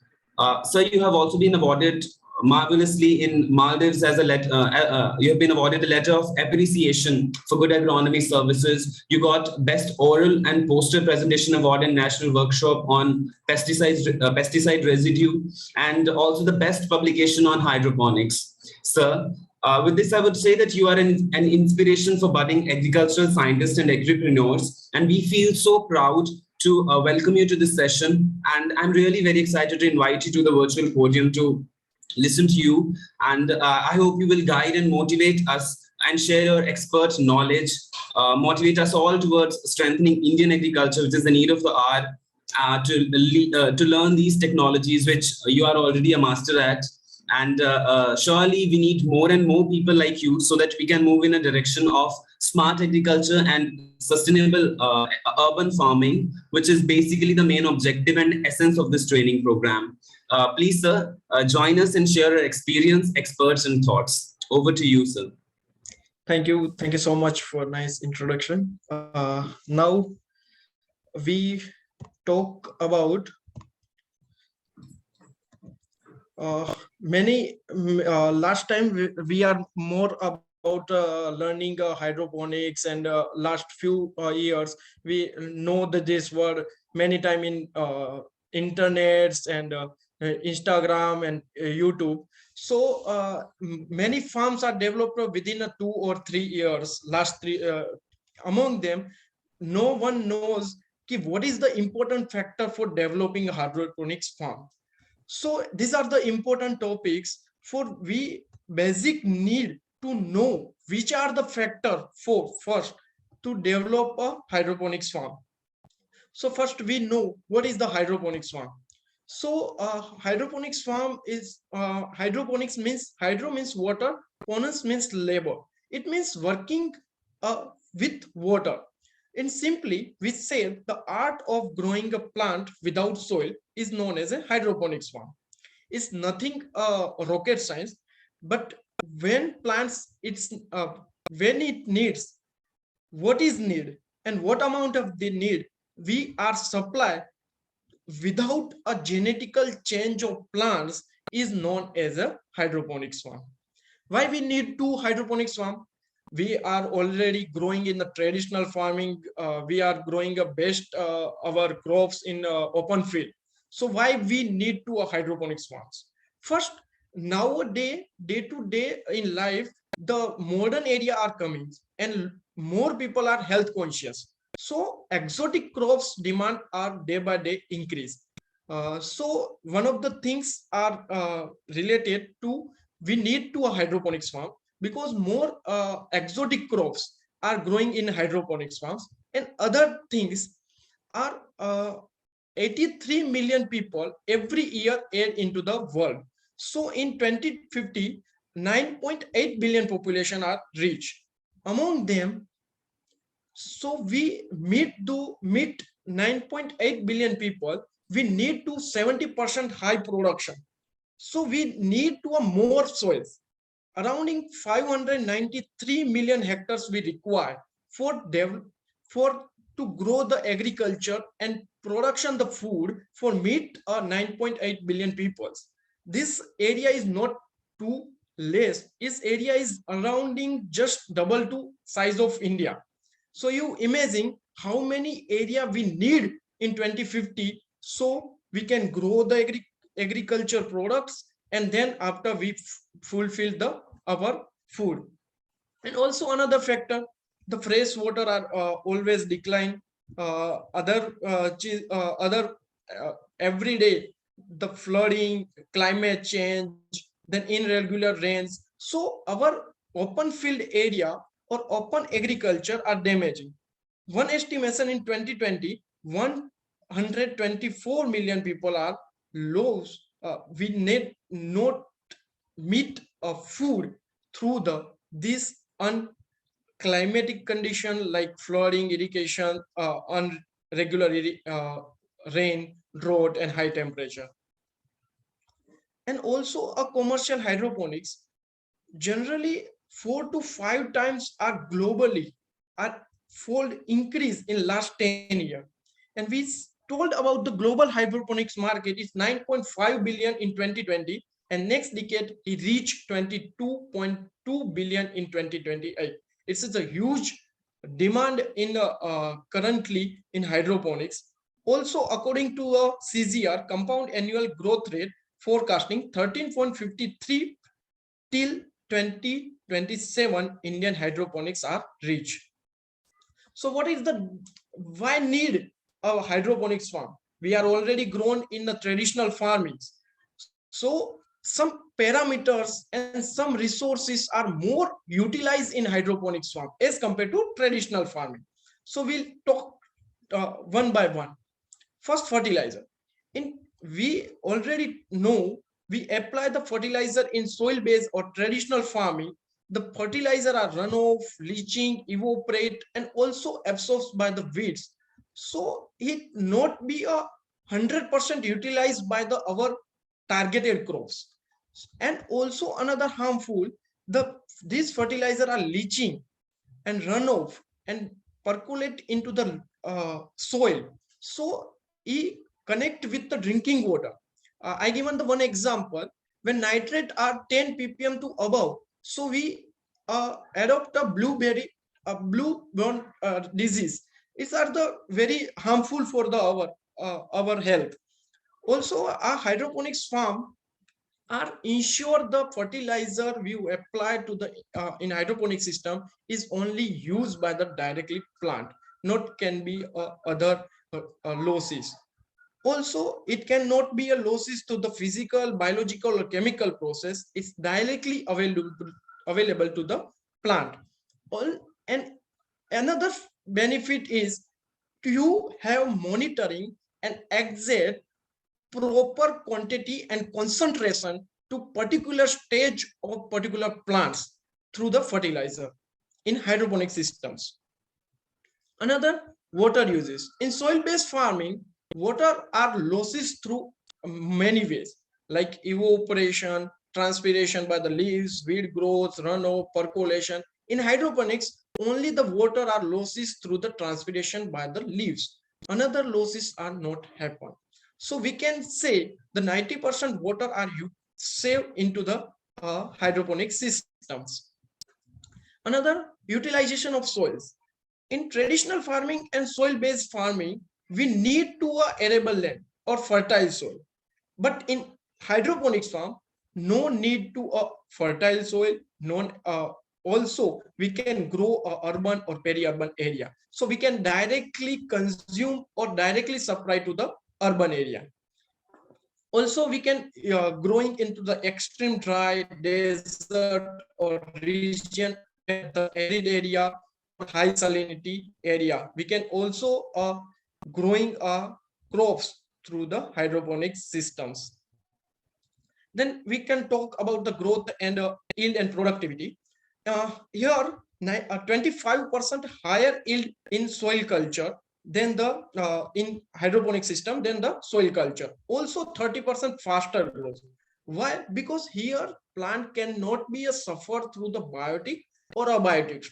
Sir, you have also been awarded marvelously in Maldives as you have been awarded a letter of appreciation for good agronomy services. You got best oral and poster presentation award in national workshop on pesticide residue, and also the best publication on hydroponics. Sir, with this, I would say that you are an inspiration for budding agricultural scientists and agripreneurs, and we feel so proud to welcome you to this session. And I'm really very excited to invite you to the virtual podium to listen to you, and I hope you will guide and motivate us and share your expert knowledge, motivate us all towards strengthening Indian agriculture, which is the need of the hour, to learn these technologies which you are already a master at. And surely we need more and more people like you so that we can move in a direction of smart agriculture and sustainable urban farming, which is basically the main objective and essence of this training program. Please, sir, join us and share your experience, experts, and thoughts. Over to you, sir. Thank you. Thank you so much for a nice introduction. Now we talk about last time we are more about learning hydroponics, and last few years we know that this were many time in internets and Instagram and YouTube. So many farms are developed within 2 or 3 years. Among them, no one knows what is the important factor for developing a hydroponics farm. So these are the important topics for we basic need to know which are the factor for first to develop a hydroponics farm. So first we know what is the hydroponics farm. So hydroponics farm is hydroponics means hydro means water, ponics means labor. It means working with water. In simply, we say the art of growing a plant without soil is known as a hydroponics farm. It's nothing rocket science, but when plants when it needs, what is need and what amount of the need we are supply without a genetical change of plants is known as a hydroponics farm. Why we need two hydroponics farm? We are already growing in the traditional farming. We are growing a best our crops in open field. So why we need two hydroponics farms? First, nowadays, day to day in life, the modern area are coming and more people are health conscious. So exotic crops demand are day by day increase. So one of the things are related to we need to a hydroponics farm because more exotic crops are growing in hydroponics farms and other things are 83 million people every year add into the world. So in 2050, 9.8 billion population are reached. Among them, so we meet 9.8 billion people, we need to 70% high production. So we need to a more soils. Around 593 million hectares we require for to grow the agriculture and production the food for meet 9.8 billion people. This area is not too less. This area is surrounding just double to size of India. So you imagine how many area we need in 2050 so we can grow the agriculture products and then after we fulfill the our food. And also another factor, the fresh water are always decline. Every day the flooding, climate change, then irregular rains. So our open field area or open agriculture are damaging. One estimation in 2020, 124 million people are lost. We need not meet food through this climatic condition like flooding, irrigation, irregular rain, drought, and high temperature. And also a commercial hydroponics generally 4 to 5 times are globally are fold increase in last 10 years. And we told about the global hydroponics market is 9.5 billion in 2020 and next decade it reached 22.2 billion in 2028. It's a huge demand in currently in hydroponics. Also, according to a CGR compound annual growth rate forecasting 13.53 till 2027 Indian hydroponics are reached. So what is the why need a hydroponics farm? We are already grown in the traditional farmings. So some parameters and some resources are more utilized in hydroponics farm as compared to traditional farming. So we'll talk one by one. First, fertilizer. We already know we apply the fertilizer in soil-based or traditional farming. The fertilizer are runoff, leaching, evaporate, and also absorbed by the weeds. So it not be 100% utilized by our targeted crops. And also another harmful, these fertilizer are leaching and runoff and percolate into the soil. So it connect with the drinking water. I given the one example when nitrate are 10 ppm to above. So we adopt a blueborne disease. These are the very harmful for our health. Also, a hydroponics farm are ensure the fertilizer we apply to the in hydroponic system is only used by the directly plant, not can be other losses. Also, it cannot be a losses to the physical, biological, or chemical process. It's directly available to the plant. And another benefit is you have monitoring and exact proper quantity and concentration to particular stage of particular plants through the fertilizer in hydroponic systems. Another, water uses. In soil-based farming, water are losses through many ways, like evaporation, transpiration by the leaves, weed growth, runoff, percolation. In hydroponics, only the water are losses through the transpiration by the leaves. Another losses are not happen. So we can say the 90% water are saved into the hydroponic systems. Another, utilization of soils. In traditional farming and soil-based farming, we need to arable land or fertile soil. But in hydroponics farm, no need to a fertile soil. Also, we can grow a urban or peri-urban area. So we can directly consume or directly supply to the urban area. Also, we can growing into the extreme dry desert or region, the arid area, high salinity area. We can also growing crops through the hydroponic systems. Then we can talk about the growth and yield and productivity. Here, 25% higher yield in soil culture than the in hydroponic system than the soil culture. Also 30% faster growth. Why? Because here plant cannot be a suffer through the biotic or abiotic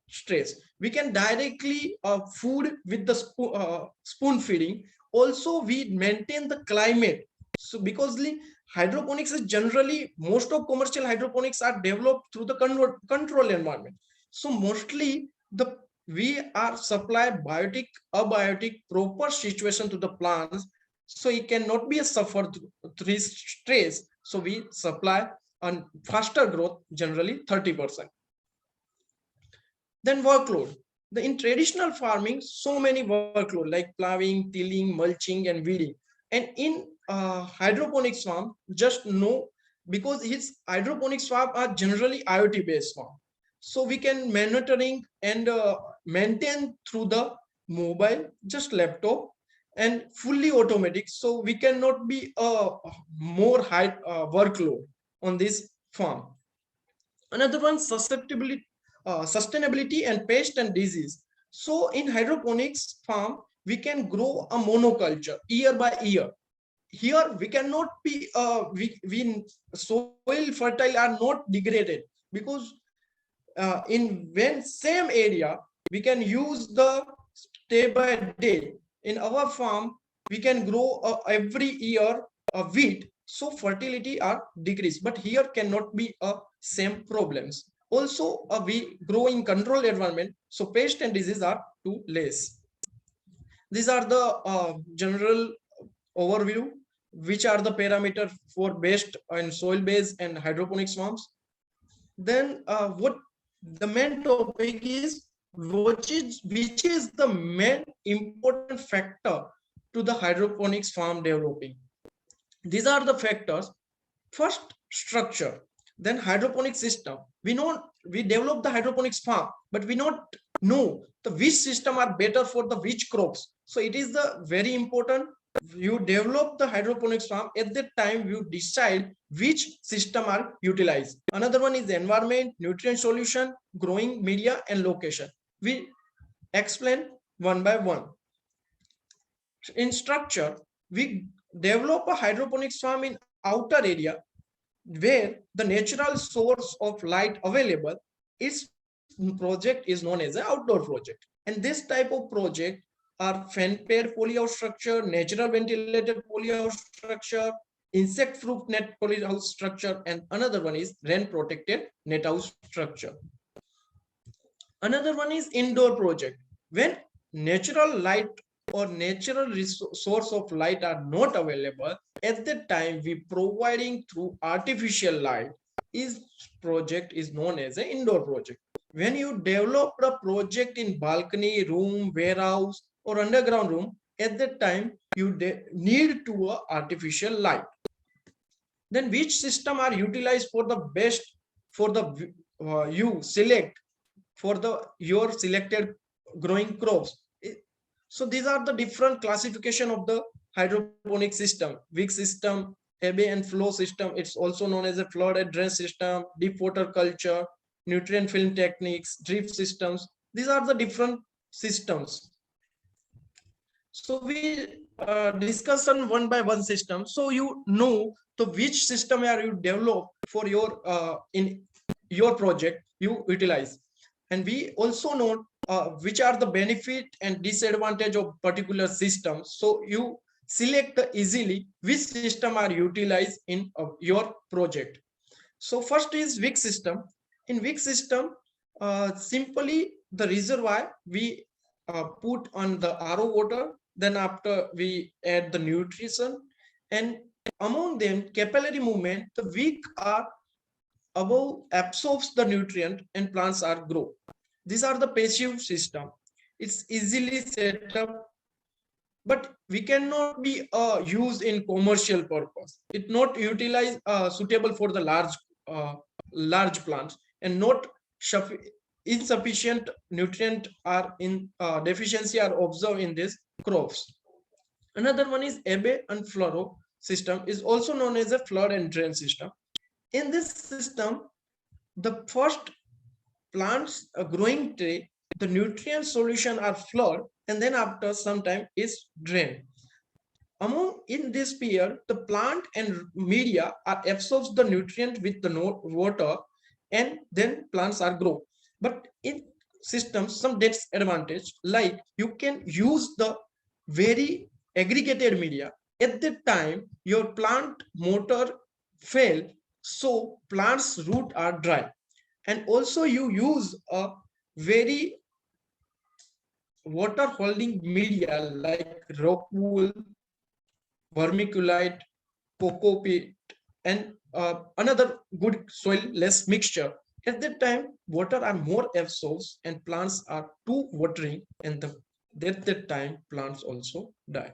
stress. We can directly food with the spoon feeding. Also, we maintain the climate. So because the hydroponics is generally, most of commercial hydroponics are developed through the control environment. So mostly we are supply biotic, abiotic, proper situation to the plants. So it cannot be a suffer through stress. So we supply on faster growth, generally 30%. Then workload. In traditional farming, so many workload like plowing, tilling, mulching, and weeding. And in hydroponics farm, just know, because his hydroponics farm are generally IoT based farm. So we can monitoring and maintain through the mobile, just laptop, and fully automatic. So we cannot be a more high workload on this farm. Another one, susceptibility, sustainability and pest and disease. So in hydroponics farm, we can grow a monoculture year by year. Here we cannot be we soil fertile are not degraded, because in when same area we can use the day by day. In our farm we can grow every year a wheat, so fertility are decreased, but here cannot be a same problems. Also we grow in control environment, so pest and disease are too less. These are the general overview, which are the parameters for based and soil based and hydroponics farms. Then what the main topic is, which is the main important factor to the hydroponics farm developing. These are the factors. First, structure. Then hydroponic system. We know we develop the hydroponics farm, but we not know the which system are better for the which crops. So it is the very important. You develop the hydroponics farm, at that time you decide which system are utilized. Another one is environment, nutrient solution, growing media, and location. We explain one by one. In structure, we develop a hydroponics farm in outer area where the natural source of light available. Its project is known as an outdoor project, and this type of project are fan pair polyhouse structure, natural ventilated polyhouse structure, insect proof net polyhouse structure, and another one is rain protected net house structure. Another one is indoor project. When natural light or natural source of light are not available, at that time we providing through artificial light. Is project is known as an indoor project. When you develop a project in balcony, room, warehouse, or underground room, at that time you need to artificial light. Then which system are utilized for the best for the you select for the your selected growing crops? So these are the different classification of the hydroponic system. Wick system, ebb and flow system. It's also known as a flood and drain system, deep water culture, nutrient film techniques, drip systems. These are the different systems. So we discuss on one by one system. So you know to which system are you develop for your in your project you utilize, and we also know which are the benefit and disadvantage of particular system. So you select easily which system are utilized in your project. So first is weak system. In weak system, simply the reservoir we put on the RO water, then after we add the nutrition, and among them capillary movement, the weak are above absorbs the nutrient and plants are grow. These are the passive system. It's easily set up, but we cannot be used in commercial purpose. It not utilized suitable for the large plants, and not insufficient nutrient are in deficiency are observed in these crops. Another one is ebb and flow system, is also known as a flood and drain system. In this system, the first plants growing tray, the nutrient solution are flood, and then after some time is drained. Among in this period, the plant and media are absorbs the nutrient with the water, and then plants are grow. But in systems, some disadvantage, like you can use the very aggregated media. At that time, your plant motor fail, so plant's root are dry. And also you use a very water holding media like rock wool, vermiculite, cocoa peat, and another good soil less mixture. At that time, water are more absorbed and plants are too watering, and at that time plants also die.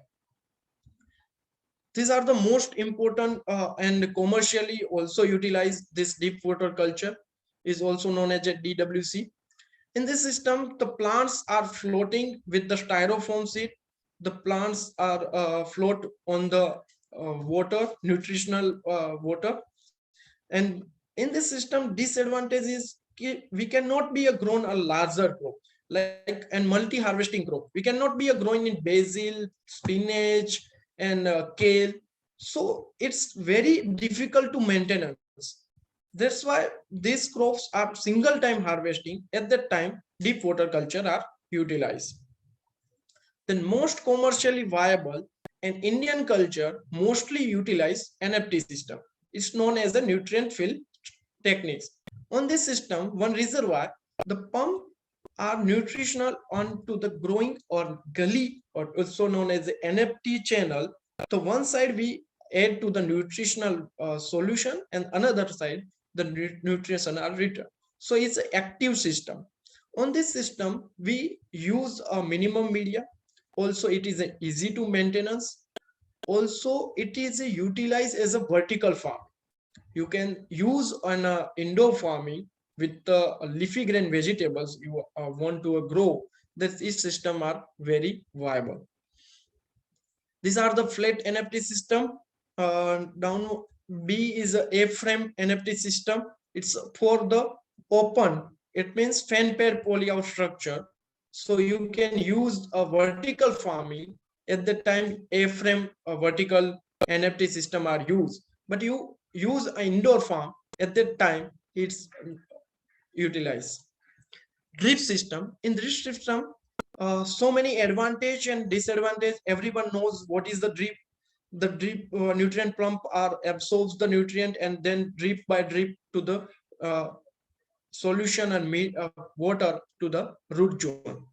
These are the most important and commercially also utilized. This deep water culture is also known as a DWC. In this system, the plants are floating with the styrofoam sheet. The plants are float on the water, nutritional water. And in this system, disadvantage is we cannot be a grown a larger crop, like and multi-harvesting crop. We cannot be a growing in basil, spinach, and kale. So it's very difficult to maintain. That's why these crops are single time harvesting. At that time, deep water culture are utilized. The most commercially viable and Indian culture mostly utilize NFT system. It's known as the nutrient fill techniques. On this system, one reservoir, the pump are nutritional onto the growing or gully, or also known as the NFT channel. So one side we add to the nutritional solution, and another side the nutrition are returned. So it's an active system. On this system, we use a minimum media. Also, it is easy to maintenance. Also, it is utilized as a vertical farm. You can use on a indoor farming with the leafy green vegetables you want to grow. This system are very viable. These are the flat NFT system. Down B is a A-frame NFT system. It's for the open. It means fan pair polyhouse structure. So you can use a vertical farming. At the time, A-frame vertical NFT system are used. But you use an indoor farm. At that time, it's utilized. Drip system. In drip system, so many advantage and disadvantage. Everyone knows what is the drip. The drip nutrient pump are absorbs the nutrient and then drip by drip to the solution and water to the root zone.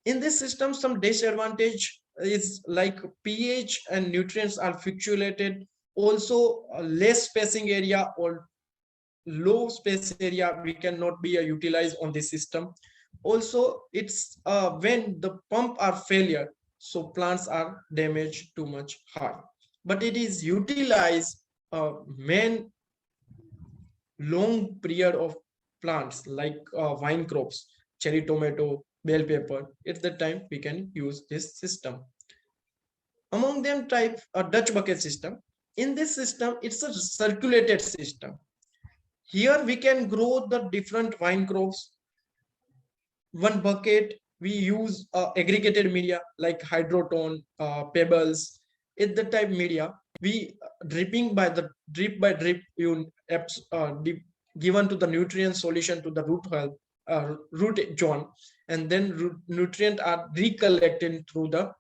In this system, some disadvantage is like pH and nutrients are fluctuated. Also, less spacing area or low space area we cannot be utilized on this system. Also, it's when the pump are failure, so plants are damaged too much hard. But it is utilized main long period of plants like vine crops, cherry tomato, bell pepper. At that time we can use this system. Among them type a Dutch bucket system. In this system, it's a circulated system. Here we can grow the different vine crops. One bucket we use aggregated media like hydrotone, pebbles. In the type media, we dripping by the drip by drip given to the nutrient solution to the root zone, and then nutrient are recollected through the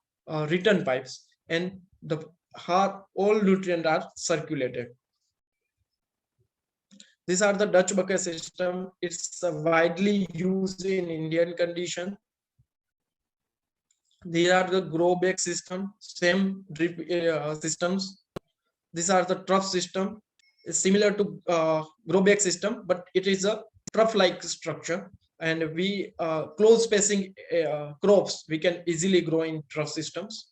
return pipes, and the all nutrient are circulated. These are the Dutch bucket system. It's widely used in Indian condition. These are the grow bag system, same drip systems. These are the trough system. It's similar to grow bag system, but it is a trough-like structure. And we close spacing crops we can easily grow in trough systems.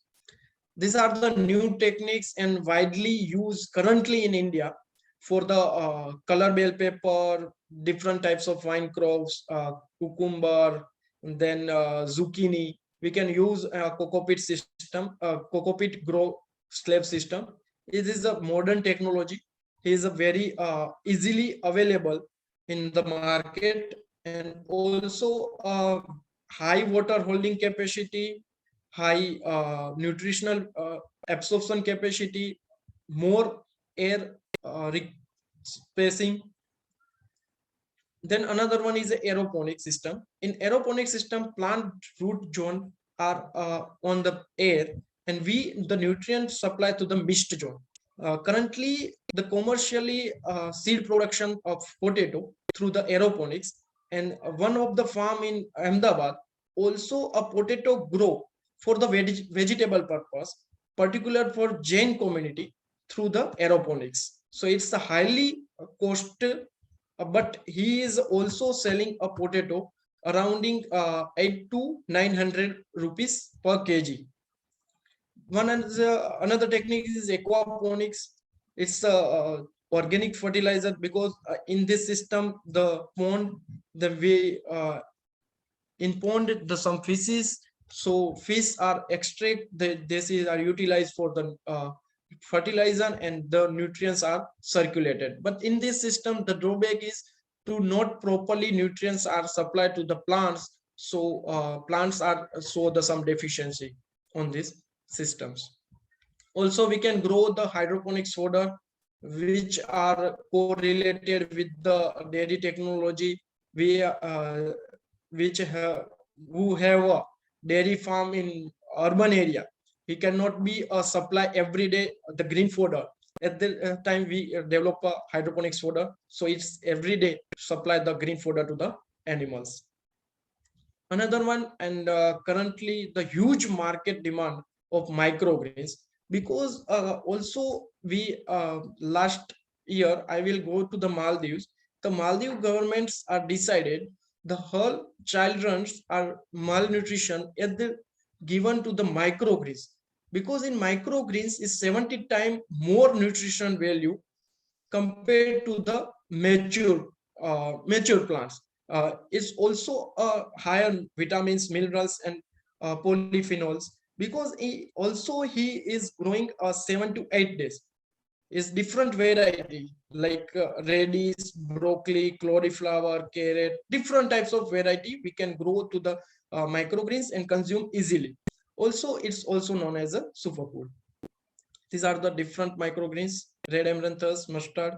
These are the new techniques and widely used currently in India for the color bell pepper, different types of vine crops, cucumber, and then zucchini. We can use a coco-pit system, coco-pit grow slab system. It is a modern technology. It is a very easily available in the market, and also high water holding capacity, high nutritional absorption capacity, more air spacing. Then another one is the aeroponic system. In aeroponic system, plant root zone are on the air, and the nutrients supply to the mist zone. Currently, the commercially seed production of potato through the aeroponics, and one of the farm in Ahmedabad also a potato grow for the vegetable purpose, particular for Jain community through the aeroponics. So it's a highly cost, but he is also selling a potato arounding 8 to 900 rupees per kg. Another technique is aquaponics. It's a organic fertilizer, because in this system the pond, the way in pond the some fishes, so fish are extract, this is are utilized for the fertilizer, and the nutrients are circulated. But in this system the drawback is to not properly nutrients are supplied to the plants, so plants are some deficiency on these systems. Also, we can grow the hydroponics fodder, which are correlated with the dairy technology. We who have a dairy farm in urban area, we cannot be a supply every day the green fodder. At the time we develop a hydroponics fodder, so it's every day supply the green fodder to the animals. Another one, and currently the huge market demand of microgreens, because also we last year I will go to the Maldives. The Maldives governments are decided the whole children are malnutrition at the given to the microgreens, because in microgreens is 70 times more nutrition value compared to the mature plants. It's also higher vitamins, minerals, and polyphenols, because he is growing 7 to 8 days. Is different variety like radish, broccoli, cauliflower, carrot, different types of variety we can grow to the microgreens and consume easily. Also, it's also known as a superfood. These are the different microgreens: red amaranthus, mustard.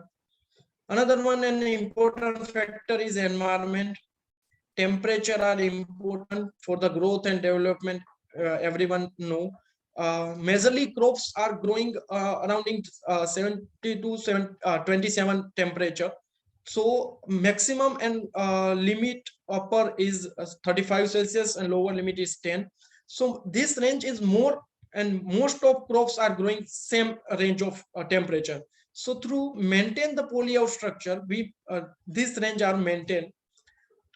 Another one, an important factor is environment. Temperature are important for the growth and development. Everyone know. Majorly crops are growing around 70 to 27 temperature. So maximum and limit upper is 35 Celsius and lower limit is 10. So this range is more, and most of crops are growing same range of temperature. So through maintain the polyhouse structure, we this range are maintained.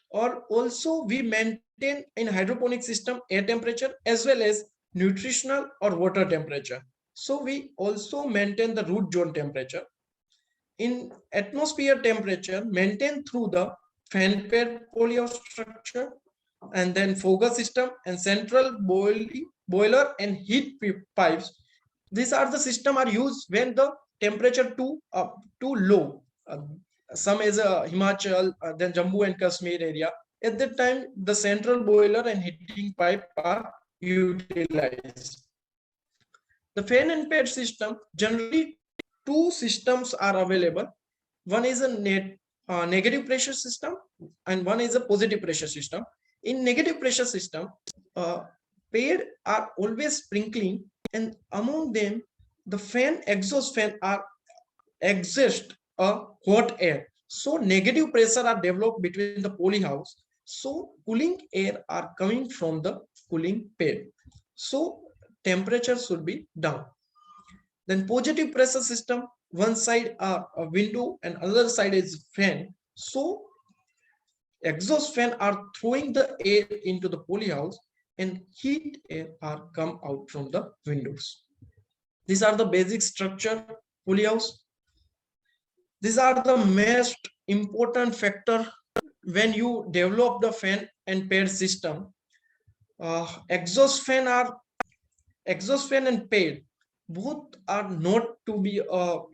Or also we maintain in hydroponic system air temperature as well as nutritional or water temperature. So we also maintain the root zone temperature. In atmosphere temperature, maintain through the fan pad polyhouse structure, and then fogger system and central boiler and heat pipes. These are the system are used when the temperature too low. Some is Himachal, then Jammu and Kashmir area, At that time, the central boiler and heating pipe are utilized. The fan and pad system, generally two systems are available. One is a negative pressure system and one is a positive pressure system. In negative pressure system, pad are always sprinkling, and among them, the fan, exhaust fan are exhaust a hot air. So negative pressure are developed between the polyhouse. So cooling air are coming from the cooling pad. So temperature should be down. Then positive pressure system, one side are a window and other side is fan. So exhaust fan are throwing the air into the polyhouse and heat air are come out from the windows. These are the basic structure polyhouse. These are the most important factor when you develop the fan and pad system. Exhaust fan and pad both are not to be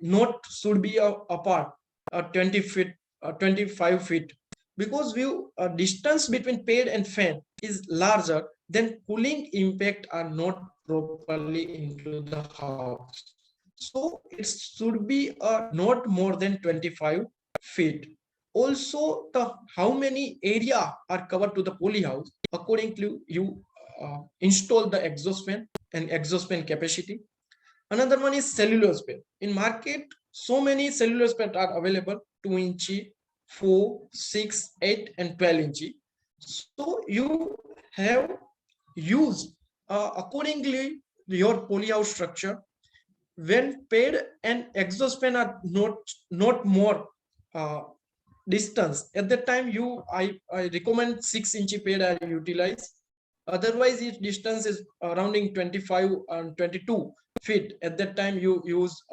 not should be apart 20 feet 25 feet, because view distance between pad and fan is larger, then cooling impact are not properly into the house. So it should be not more than 25 feet. Also, the how many area are covered to the poly house, according to you install the exhaust fan and exhaust fan capacity. Another one is cellulose pad. In market, so many cellulose pad are available: 2 inch, 4, 6, 8, and 12 inch. So you have used accordingly your polyhouse structure. When pad and exhaust fan are not more distance, at that time I recommend 6 inch pad are utilized. Otherwise, if distance is surrounding 25 and 22 feet, at that time you use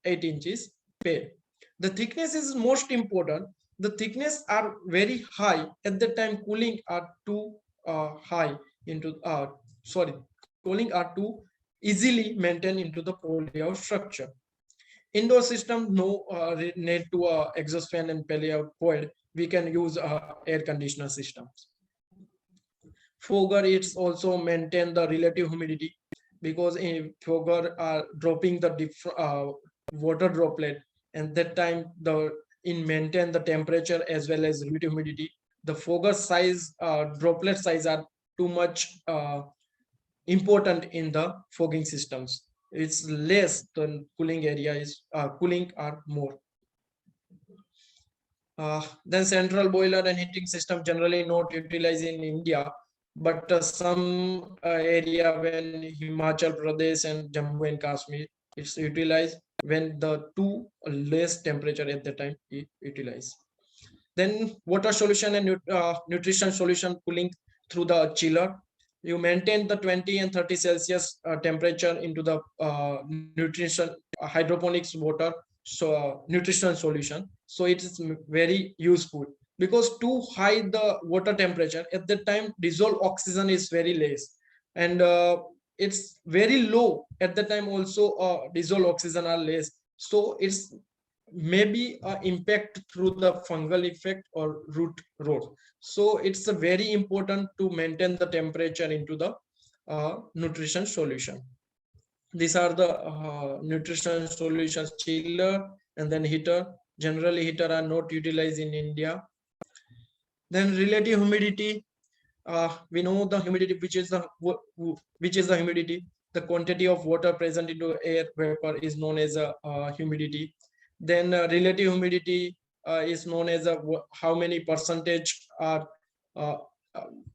8 inches pad. The thickness is most important. The thickness are very high at that time, cooling are too high into cooling are too easily maintained into the polyhouse structure. Indoor system, no need to exhaust fan and polyhouse coil. We can use air conditioner systems. Fogger, it's also maintain the relative humidity, because in fogger are dropping the water droplet, and that time the in maintain the temperature as well as relative humidity. The fogger size droplet size are too much important in the fogging systems. It's less than cooling area is cooling are more. Then central boiler and heating system generally not utilized in India, but some area when Himachal Pradesh and Jammu and Kashmir, it's utilized when the too less temperature at the time utilized. Then water solution and nutrition solution cooling through the chiller. You maintain the 20 and 30 Celsius temperature into the nutrition hydroponics water nutrition solution. So it is very useful, because too high the water temperature at that time dissolved oxygen is very less, and it's very low at the time also dissolved oxygen are less. So it's maybe impact through the fungal effect or root rot. So it's a very important to maintain the temperature into the nutrition solution. These are the nutrition solutions: chiller and then heater. Generally heater are not utilized in India. Then relative humidity, we know the humidity, which is the humidity. The quantity of water present into air vapor is known as a humidity. Then relative humidity is known as how many percentage are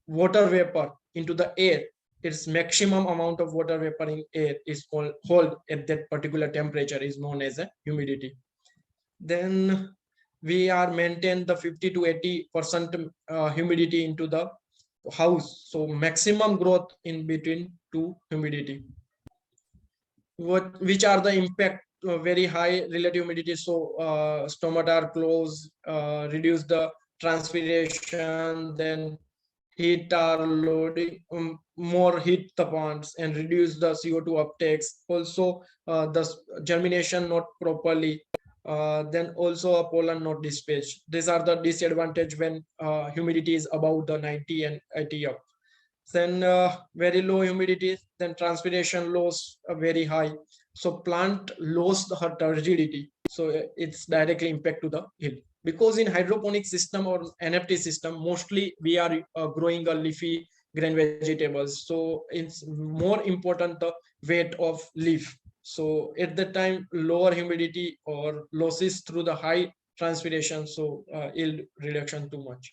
water vapor into the air. Its maximum amount of water vapor in air is called hold at that particular temperature is known as a humidity. Then we are maintain the 50 to 80% humidity into the house. So maximum growth in between two humidity. Which are the impact? Very high relative humidity, so stomata are closed, reduce the transpiration, then heat are loading, more heat the plants and reduce the CO2 uptakes. Also the germination not properly, Then also a pollen not dispatch. These are the disadvantage when humidity is above the 90 and 80 up. Then very low humidity, then transpiration loss very high. So plant lost her turgidity. So it's directly impact to the yield. Because in hydroponic system or NFT system, mostly we are growing a leafy green vegetables. So it's more important the weight of leaf. So at the time, lower humidity or losses through the high transpiration, so yield reduction too much.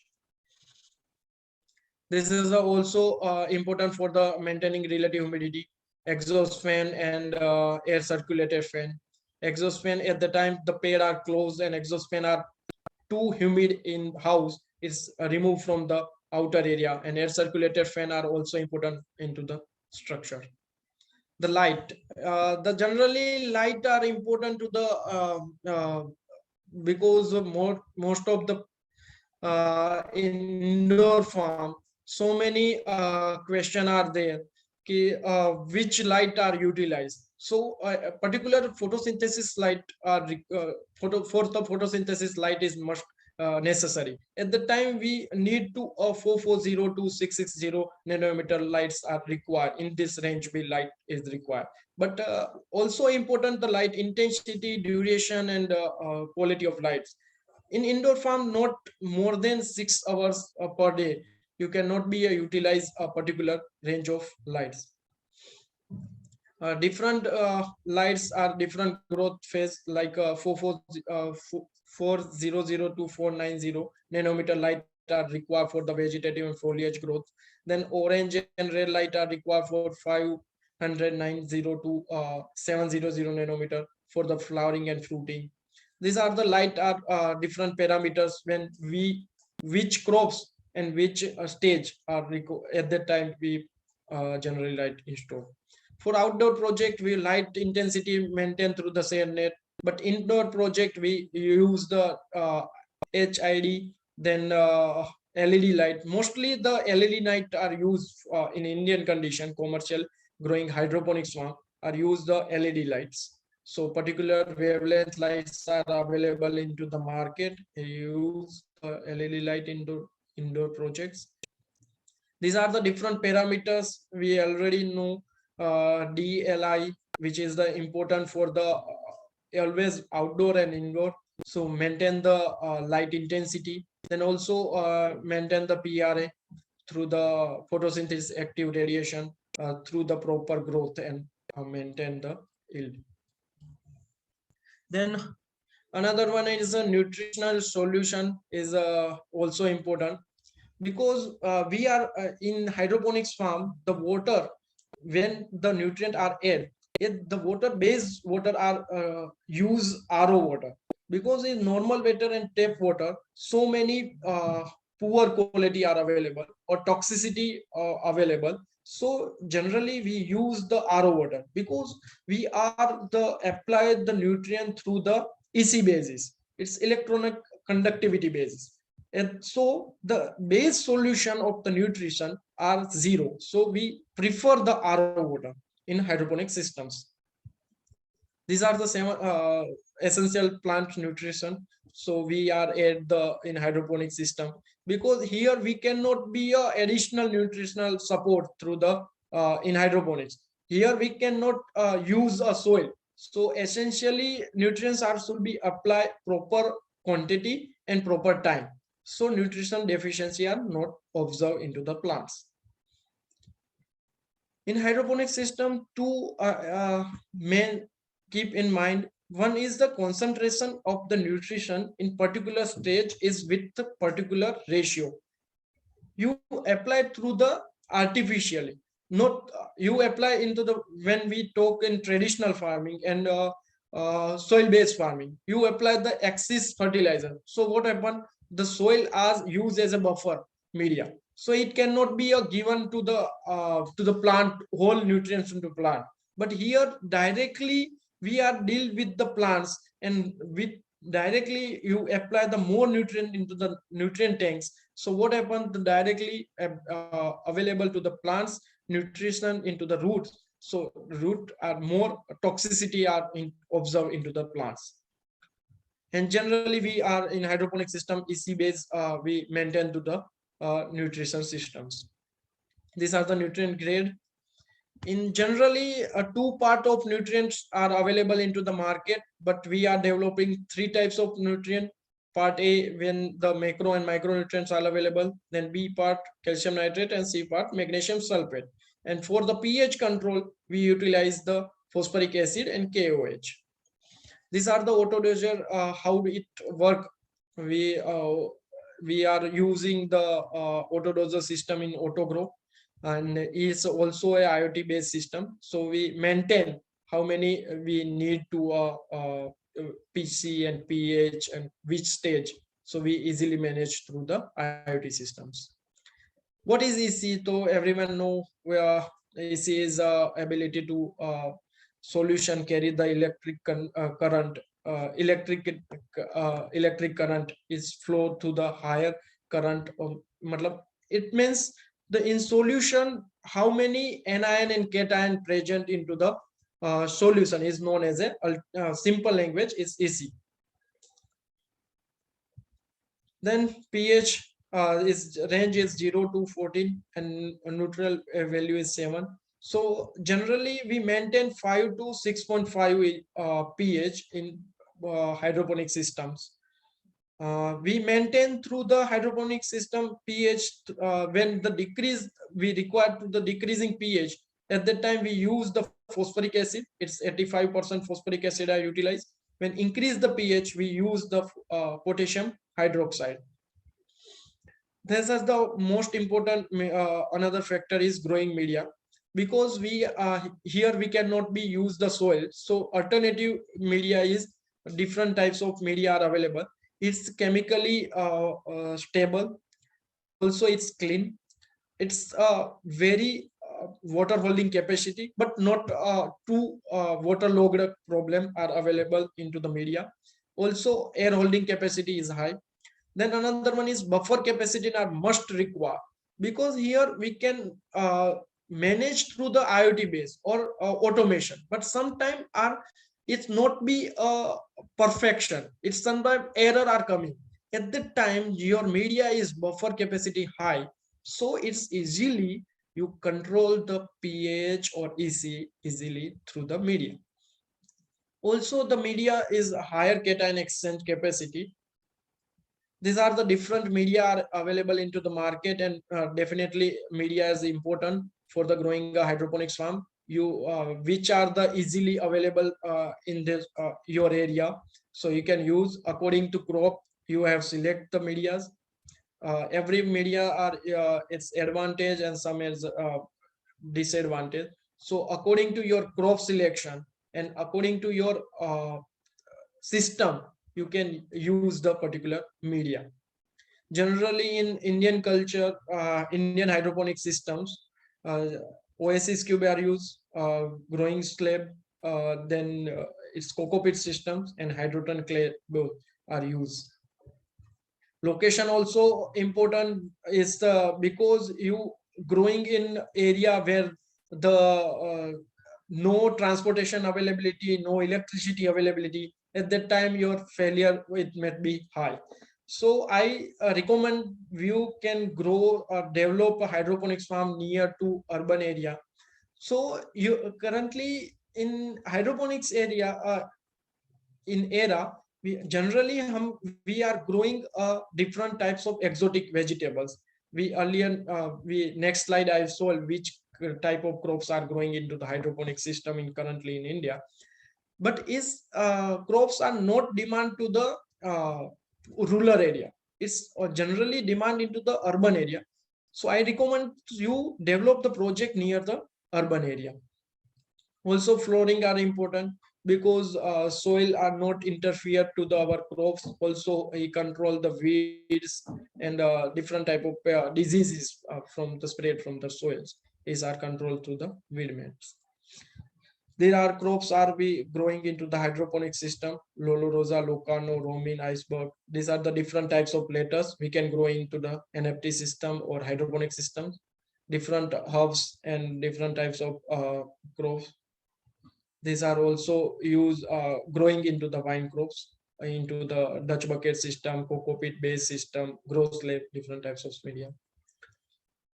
This is also important for the maintaining relative humidity, exhaust fan and air circulated fan. Exhaust fan at the time the pair are closed and exhaust fan are too humid in house is removed from the outer area, and air circulated fan are also important into the structure. The light, the generally light are important to the because of most of the indoor farm, so many question are there ki, which light are utilized. So a particular photosynthesis light are for the photosynthesis light is must necessary. At the time we need to 440 to 660 nanometer lights are required. In this range we light is required, but also important the light intensity, duration, and quality of lights. In indoor farm, not more than 6 hours per day. You cannot be utilize a particular range of lights. Different lights are different growth phase, like 400 to 490 nanometer light are required for the vegetative and foliage growth. Then orange and red light are required for 590 to 700 nanometer for the flowering and fruiting. These are the light are different parameters when we which crops and which stage are at that time we generally light install. For outdoor project, we light intensity maintained through the shade net, but indoor project we use the HID, then LED light. Mostly the LED light are used in Indian condition, commercial growing hydroponics farm are used the LED lights. So particular wavelength lights are available into the market. Use LED light into indoor projects. These are the different parameters we already know. DLI, which is the important for the always outdoor and indoor. So maintain the light intensity. Then also maintain the PRA through the photosynthesis active radiation through the proper growth, and maintain the yield. Then another one is a nutritional solution is also important, because we are in hydroponics farm, the water when the nutrient are added, the water base water are use RO water, because in normal water and tap water so many poor quality are available or toxicity available. So generally we use the RO water, because we are the apply the nutrient through the EC basis, it's electronic conductivity basis. And so the base solution of the nutrition are zero. So we prefer the RO water in hydroponic systems. These are the same essential plant nutrition. So we are at the in hydroponic system, because here we cannot be a additional nutritional support through the in hydroponics. Here we cannot use a soil. So essentially nutrients are should be applied proper quantity and proper time. So nutrition deficiency are not observed into the plants. In hydroponic system, two main keep in mind. One is the concentration of the nutrition in particular stage is with the particular ratio. You apply through the artificially, not you apply into the, when we talk in traditional farming and soil-based farming, you apply the excess fertilizer. So what happened? The soil as used as a buffer media, so it cannot be given to the plant whole nutrients into plant. But here directly we are deal with the plants, and with directly you apply the more nutrient into the nutrient tanks. So what happens? The directly available to the plants nutrition into the roots. So root are more toxicity are observed into the plants. And generally we are in hydroponic system EC base, we maintain to the nutrition systems. These are the nutrient grade. In generally, two part of nutrients are available into the market, but we are developing three types of nutrient. Part A, when the macro and micronutrients are available, then B part calcium nitrate, and C part magnesium sulfate. And for the pH control, we utilize the phosphoric acid and KOH. These are the autodoser, how it work. We are using the autodoser system in Autogrow, and is also a IoT based system. So we maintain how many we need to PC and pH and which stage. So we easily manage through the IoT systems. What is EC? So everyone know where EC is ability to solution carry the electric current. Electric current is flow to the higher current of, it means the in solution how many anion and cation present into the solution is known as a simple language is EC. Then pH is range is 0 to 14 and neutral value is 7. So generally we maintain 5 to 6.5 pH in hydroponic systems. We maintain through the hydroponic system pH when the decrease we require to the decreasing pH. At that time we use the phosphoric acid. It's 85% phosphoric acid I utilize. When increase the pH, we use the potassium hydroxide. This is the most important. Another factor is growing media, because we here we cannot be use the soil. So alternative media is different types of media are available. It's chemically stable. Also, it's clean. It's very water holding capacity, but not too waterlogged problem are available into the media. Also, air holding capacity is high. Then another one is buffer capacity are must require, because here we can manage through the IoT base or automation, but sometimes it's not be perfection. It's sometimes error are coming. At that time, your media is buffer capacity high, so it's easily you control the pH or EC easily through the media. Also, the media is higher cation exchange capacity. These are the different media are available into the market, and definitely media is important for the growing hydroponics farm. You which are the easily available in this your area, so you can use according to crop. You have select the medias. Every media are its advantage and some is disadvantage. So according to your crop selection and according to your system, you can use the particular media. Generally in Indian culture, Indian hydroponic systems, Oasis cube are used, growing slab, then it's coco pit systems and hydroton clay both are used. Location also important is because you growing in area where the no transportation availability, no electricity availability. At that time your failure it might be high. So I recommend you can grow or develop a hydroponics farm near to urban area. So you currently in hydroponics area in era, we generally we are growing different types of exotic vegetables. We earlier we next slide I saw which type of crops are growing into the hydroponic system in currently in India. But is crops are not demand to the rural area. It's generally demand into the urban area. So I recommend you develop the project near the urban area. Also flooring are important because soil are not interfere to our crops. Also he control the weeds and different type of diseases from the spread from the soils is are controlled through the weed mats. There are crops are we growing into the hydroponic system: Lolo Rosa, Locano, Romin, Iceberg. These are the different types of lettuce we can grow into the NFT system or hydroponic system. Different herbs and different types of crops. These are also used growing into the vine crops. into the Dutch bucket system, cocoa pit based system, grow slab, different types of media.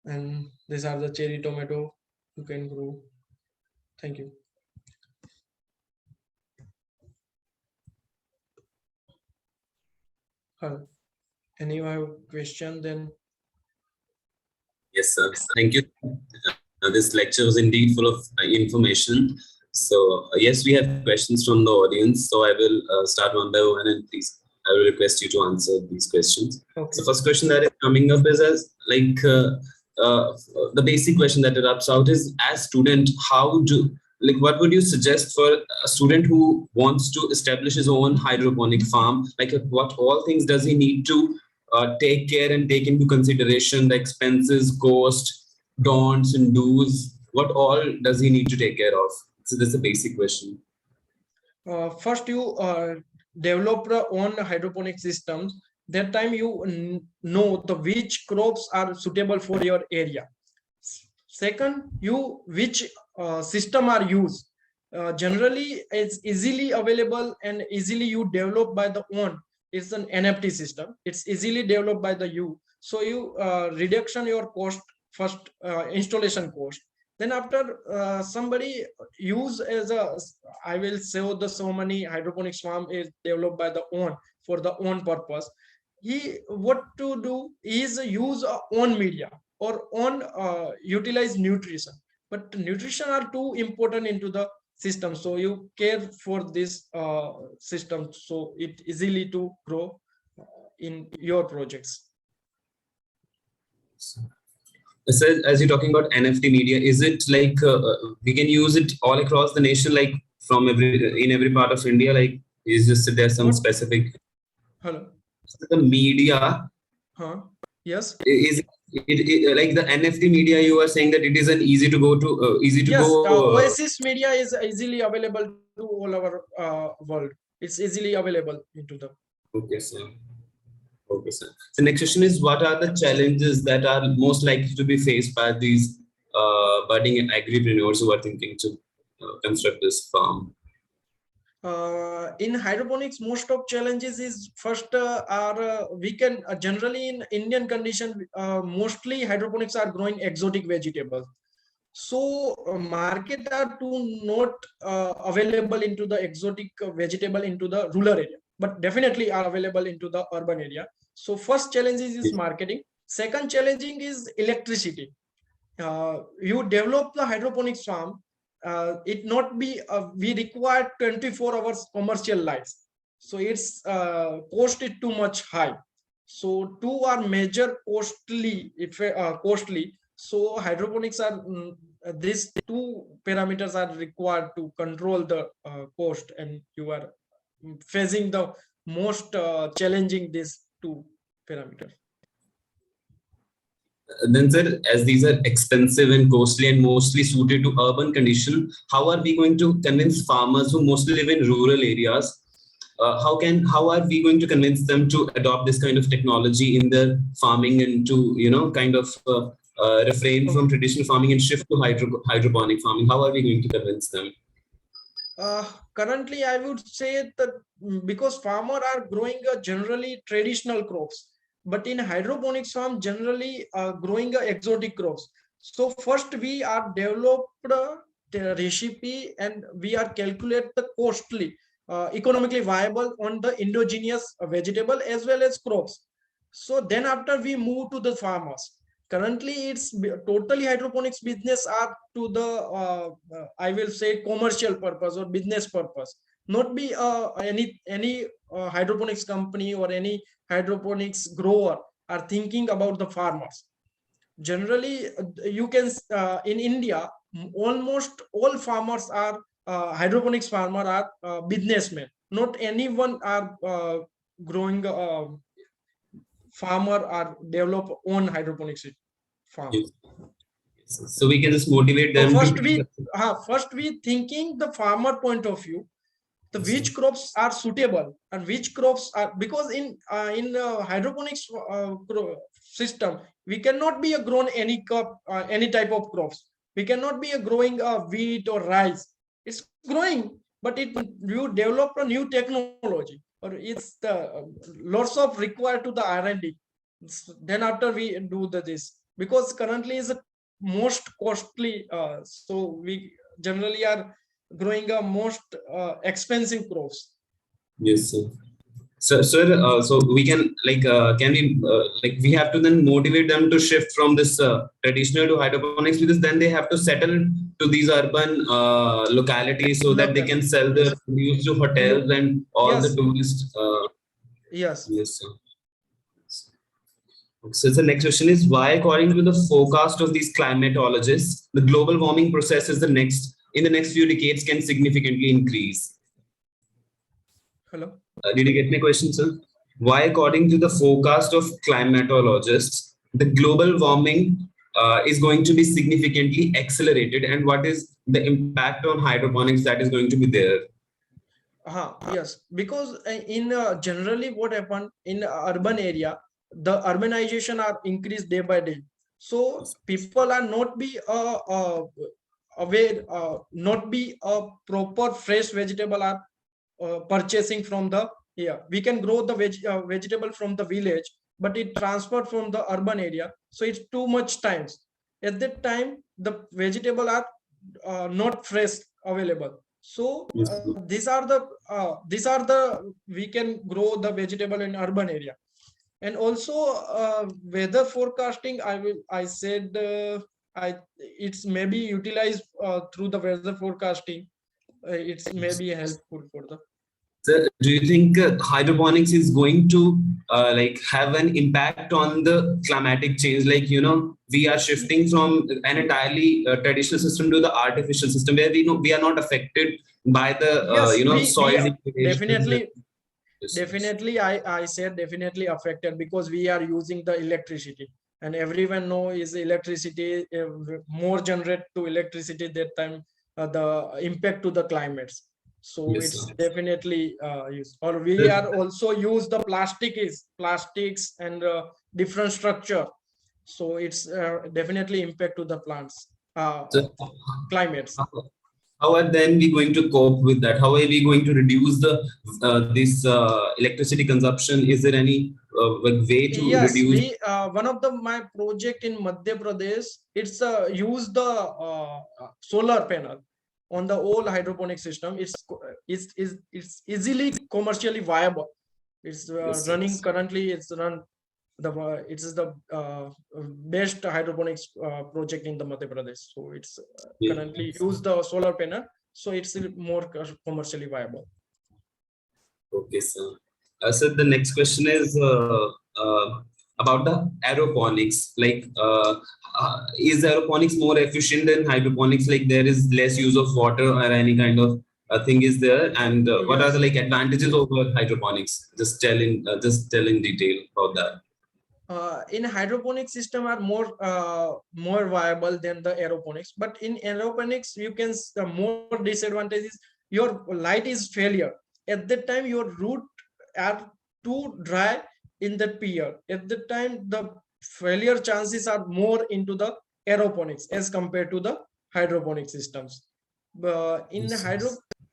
And these are the cherry tomato you can grow. Thank you. Any have question then? Yes, sir. Thank you. This lecture was indeed full of information. So yes, we have questions from the audience. So I will start one by one, and please, I will request you to answer these questions. Okay. So first question that is coming up is as like the basic question that erupts out is, as student, what would you suggest for a student who wants to establish his own hydroponic farm? Like what all things does he need to take care and take into consideration, the expenses, cost, don'ts and do's? What all does he need to take care of? So that's a basic question. First, you develop your own hydroponic systems. That time you know the which crops are suitable for your area. Second, which system are used. Generally, it's easily available and easily you develop by the own. It's an NFT system. It's easily developed by the you. So you reduction your cost first, installation cost. Then after somebody use as a, I will say the so many hydroponics farm is developed by the own for the own purpose. He what to do is use own media or own utilize nutrition. But nutrition are too important into the system. So you care for this system so it easily to grow in your projects. So, as you're talking about NFT media, is it like we can use it all across the nation, like from every part of India? Like, is just there some specific? Hello. The media. Yes. Is it like the NFT media? You are saying that it is an easy to go to, easy to yes, go. Oasis media is easily available to all our world. It's easily available into the. Okay, sir. Okay, sir. So next question is, what are the challenges that are most likely to be faced by these budding agripreneurs who are thinking to construct this farm? In hydroponics, most of challenges is first we can generally in Indian condition, mostly hydroponics are growing exotic vegetables. So market are too not available into the exotic vegetable into the rural area, but definitely are available into the urban area. So first challenge is marketing. Second challenging is electricity. You develop the hydroponics farm, it not be we require 24 hours commercial lights, so it's cost is too much high. So two are major costly, if costly. So hydroponics are these two parameters are required to control the cost, and you are facing the most challenging these two parameters. Then, sir, as these are expensive and costly and mostly suited to urban condition, how are we going to convince farmers who mostly live in rural areas? How are we going to convince them to adopt this kind of technology in their farming and to kind of refrain from traditional farming and shift to hydroponic farming? How are we going to convince them? Currently, I would say that because farmers are growing generally traditional crops, but in hydroponics farm generally growing exotic crops. So first we are developed the recipe and we are calculate the costly, economically viable on the endogenous vegetable as well as crops. So then after we move to the farmers. Currently, it's totally hydroponics business are to the I will say commercial purpose or business purpose. Not be any hydroponics company or any hydroponics grower are thinking about the farmers. Generally, you can in India, almost all farmers are hydroponics farmer are businessmen. Not anyone are growing farmer or develop own hydroponics farm. Yes. So we can just motivate them. So first we thinking the farmer point of view, the which crops are suitable and which crops are, because in hydroponics system we cannot be grown any type of crops. We cannot be growing wheat or rice. It's growing but you develop a new technology, or it's the lots of required to the R&D. Then after we do this, because currently is most costly, so we generally are growing a most expensive crops. Yes, sir. So, sir, so we can can we we have to then motivate them to shift from this traditional to hydroponics, because then they have to settle to these urban localities so that they can sell the produce to hotels and all the Yes. tourists. Yes. Yes, sir. So the next question is, why, according to the forecast of these climatologists, the global warming process is in the next few decades can significantly increase? Hello. Did you get my question, sir? Why, according to the forecast of climatologists, the global warming is going to be significantly accelerated, and what is the impact on hydroponics that is going to be there? Yes, because in generally what happened in urban area, the urbanization are increased day by day. So people are not be aware, not be a proper fresh vegetable are purchasing from the we can grow the vegetable from the village, but it transferred from the urban area, so it's too much times. At that time the vegetable are not fresh available. So these are the we can grow the vegetable in urban area. And also weather forecasting, I said it's maybe utilized through the weather forecasting. It's maybe helpful for the. So do you think hydroponics is going to have an impact on the climatic change? We are shifting from an entirely traditional system to the artificial system, where we are not affected by the soil. Definitely, I said definitely affected, because we are using the electricity, and everyone know is electricity more generate to electricity that time the impact to the climates. So Yes, it's sir. definitely used. Or we are also use the plastics and different structure. So it's definitely impact to the plants climates. How are then we going to cope with that? How are we going to reduce the this electricity consumption? Is there any way to Yes, reduce? we one of my project in Madhya Pradesh, it's use the solar panel on the old hydroponic system. It's easily commercially viable. It's running currently. It's run it is the best hydroponics project in the Madhya Pradesh. So it's currently use the solar panel. So it's more commercially viable. Okay, sir. So the next question is about the aeroponics. Is aeroponics more efficient than hydroponics? There is less use of water or any kind of thing is there, and what are the advantages over hydroponics? Just tell in detail about that. In hydroponic system are more viable than the aeroponics, but in aeroponics you can the more disadvantages, your light is failure. At that time your root are too dry in that period. At that time the failure chances are more into the aeroponics as compared to the hydroponic systems. In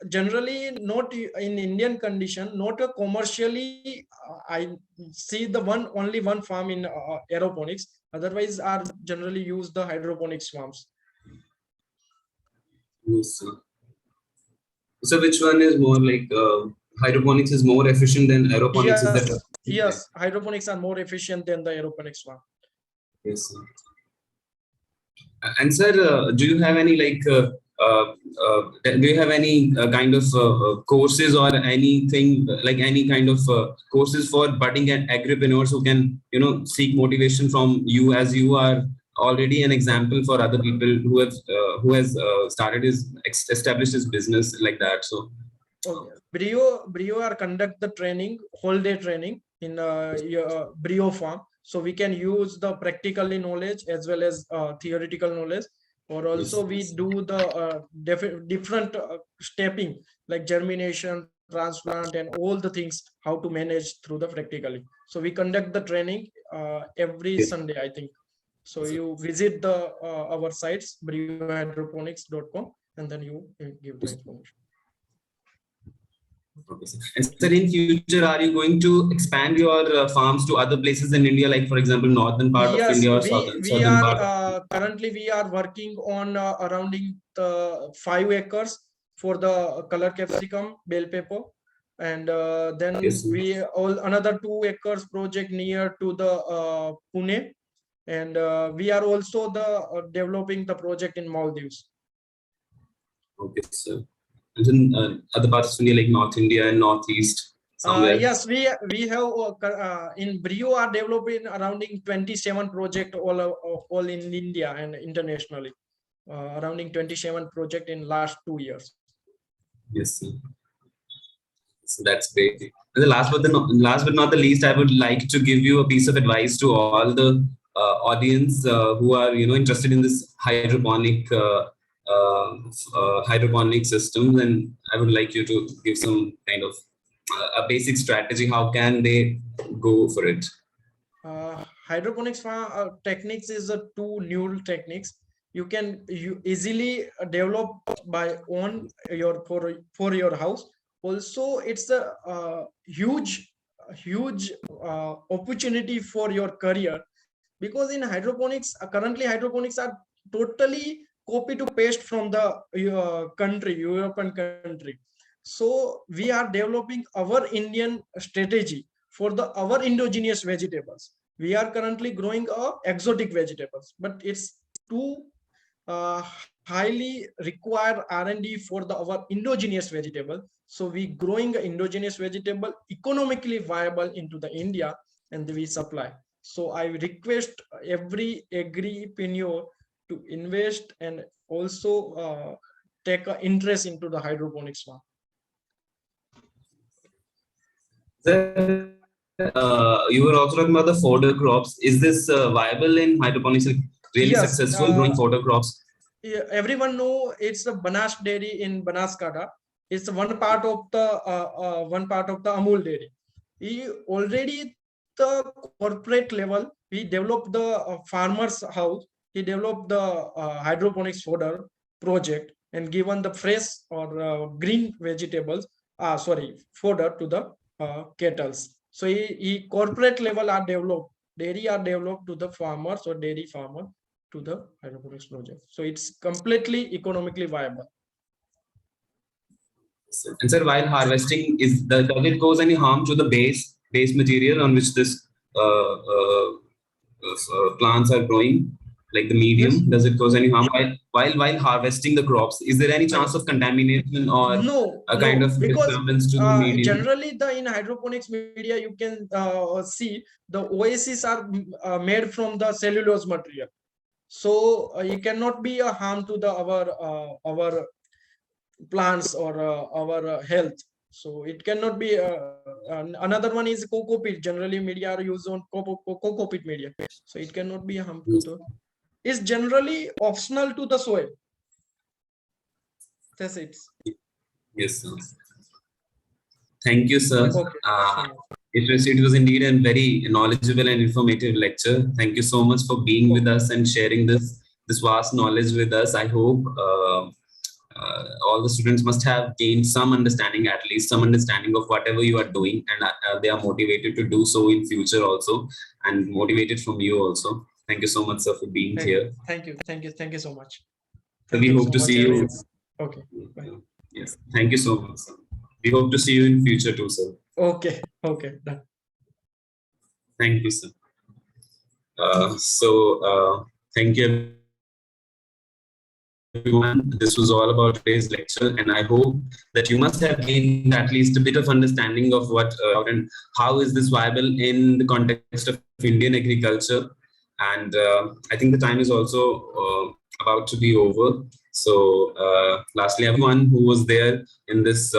generally not in Indian condition, not a commercially I see the only one farm in aeroponics, otherwise are generally use the hydroponics farms. Yes, sir. So which one is more hydroponics is more efficient than aeroponics? Yes, hydroponics are more efficient than the aeroponics farm. Yes, sir. And sir, do you have any kind of courses or anything any kind of courses for budding and agripreneurs who can seek motivation from you, as you are already an example for other people who has established his business like that? So Brio are conduct the training, whole day training in your Brio farm. So we can use the practical knowledge as well as theoretical knowledge. Or also we do the different stepping like germination, transplant, and all the things how to manage through the practically. So we conduct the training every Sunday, I think. So you visit the our sites briohydroponics.com, and then you give the information. Okay, sir. And sir, in future, are you going to expand your farms to other places in India, like for example, northern part of Yes, India or we southern part? are currently we are working on surrounding the 5 acres for the color capsicum bell pepper, and then Yes, sir. we all another 2 acres project near to the Pune, and we are also the developing the project in Maldives. Okay, sir. And then other parts of India, like North India and Northeast, somewhere. Yes, we have in Brio are developing around 27 project all in India and internationally. Around 27 project in last 2 years. Yes, sir. So that's great. And the last but not the least, I would like to give you a piece of advice to all the audience who are interested in this hydroponic systems, and I would like you to give some kind of a basic strategy. How can they go for it? Hydroponics techniques is a 2 new techniques. You can easily develop by own for your house. Also, it's a huge opportunity for your career, because in hydroponics currently hydroponics are totally copy to paste from the European country. So we are developing our Indian strategy for our indigenous vegetables. We are currently growing exotic vegetables, but it's too uh, highly require R&D for our indigenous vegetable. So we growing indigenous vegetable economically viable into the India, and we supply. So I request every agripreneur to invest and also take an interest into the hydroponics one. Sir, you were also talking about the fodder crops. Is this viable in hydroponics? Really Yes, successful growing fodder crops? everyone know it's a Banas dairy in Banaskata. It's one part of the Amul dairy. We already the corporate level we developed the farmers house. He developed the hydroponics fodder project and given the fresh or green vegetables. Fodder to the kettles. So he corporate level are developed. Dairy are developed to the farmers or dairy farmer to the hydroponics project. So it's completely economically viable. And sir, while harvesting, does it cause any harm to the base material on which this plants are growing, like the medium? Yes. Does it cause any harm while harvesting the crops? Is there any chance of contamination or kind of disturbance to the medium? Generally in hydroponics media you can see the OSs are made from the cellulose material. So it cannot be a harm to our plants or our health. So it cannot be. Another one is coco peat. Generally, media are used on coco peat media. So it cannot be a harm to the. It's generally optional to the soil. That's it. Yes, sir. Thank you, sir. Okay. It was indeed a very knowledgeable and informative lecture. Thank you so much for being with us and sharing this vast knowledge with us. I hope all the students must have gained some understanding, at least some understanding of whatever you are doing, and they are motivated to do so in future also, and motivated from you also. Thank you so much, sir, for being here. Thank you so much. So we hope to see you. Okay. Bye. Yes. Thank you so much, sir. We hope to see you in future too, sir. Okay. Done. Thank you, sir. Thank you, everyone. This was all about today's lecture, and I hope that you must have gained at least a bit of understanding of what and how is this viable in the context of Indian agriculture. And I think the time is also about to be over. So lastly, everyone who was there in this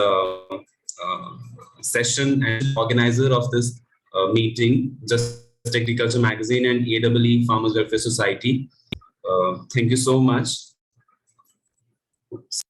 session and organizer of this meeting, Just Agriculture Magazine and AEE Farmers Welfare Society, thank you so much. Oops.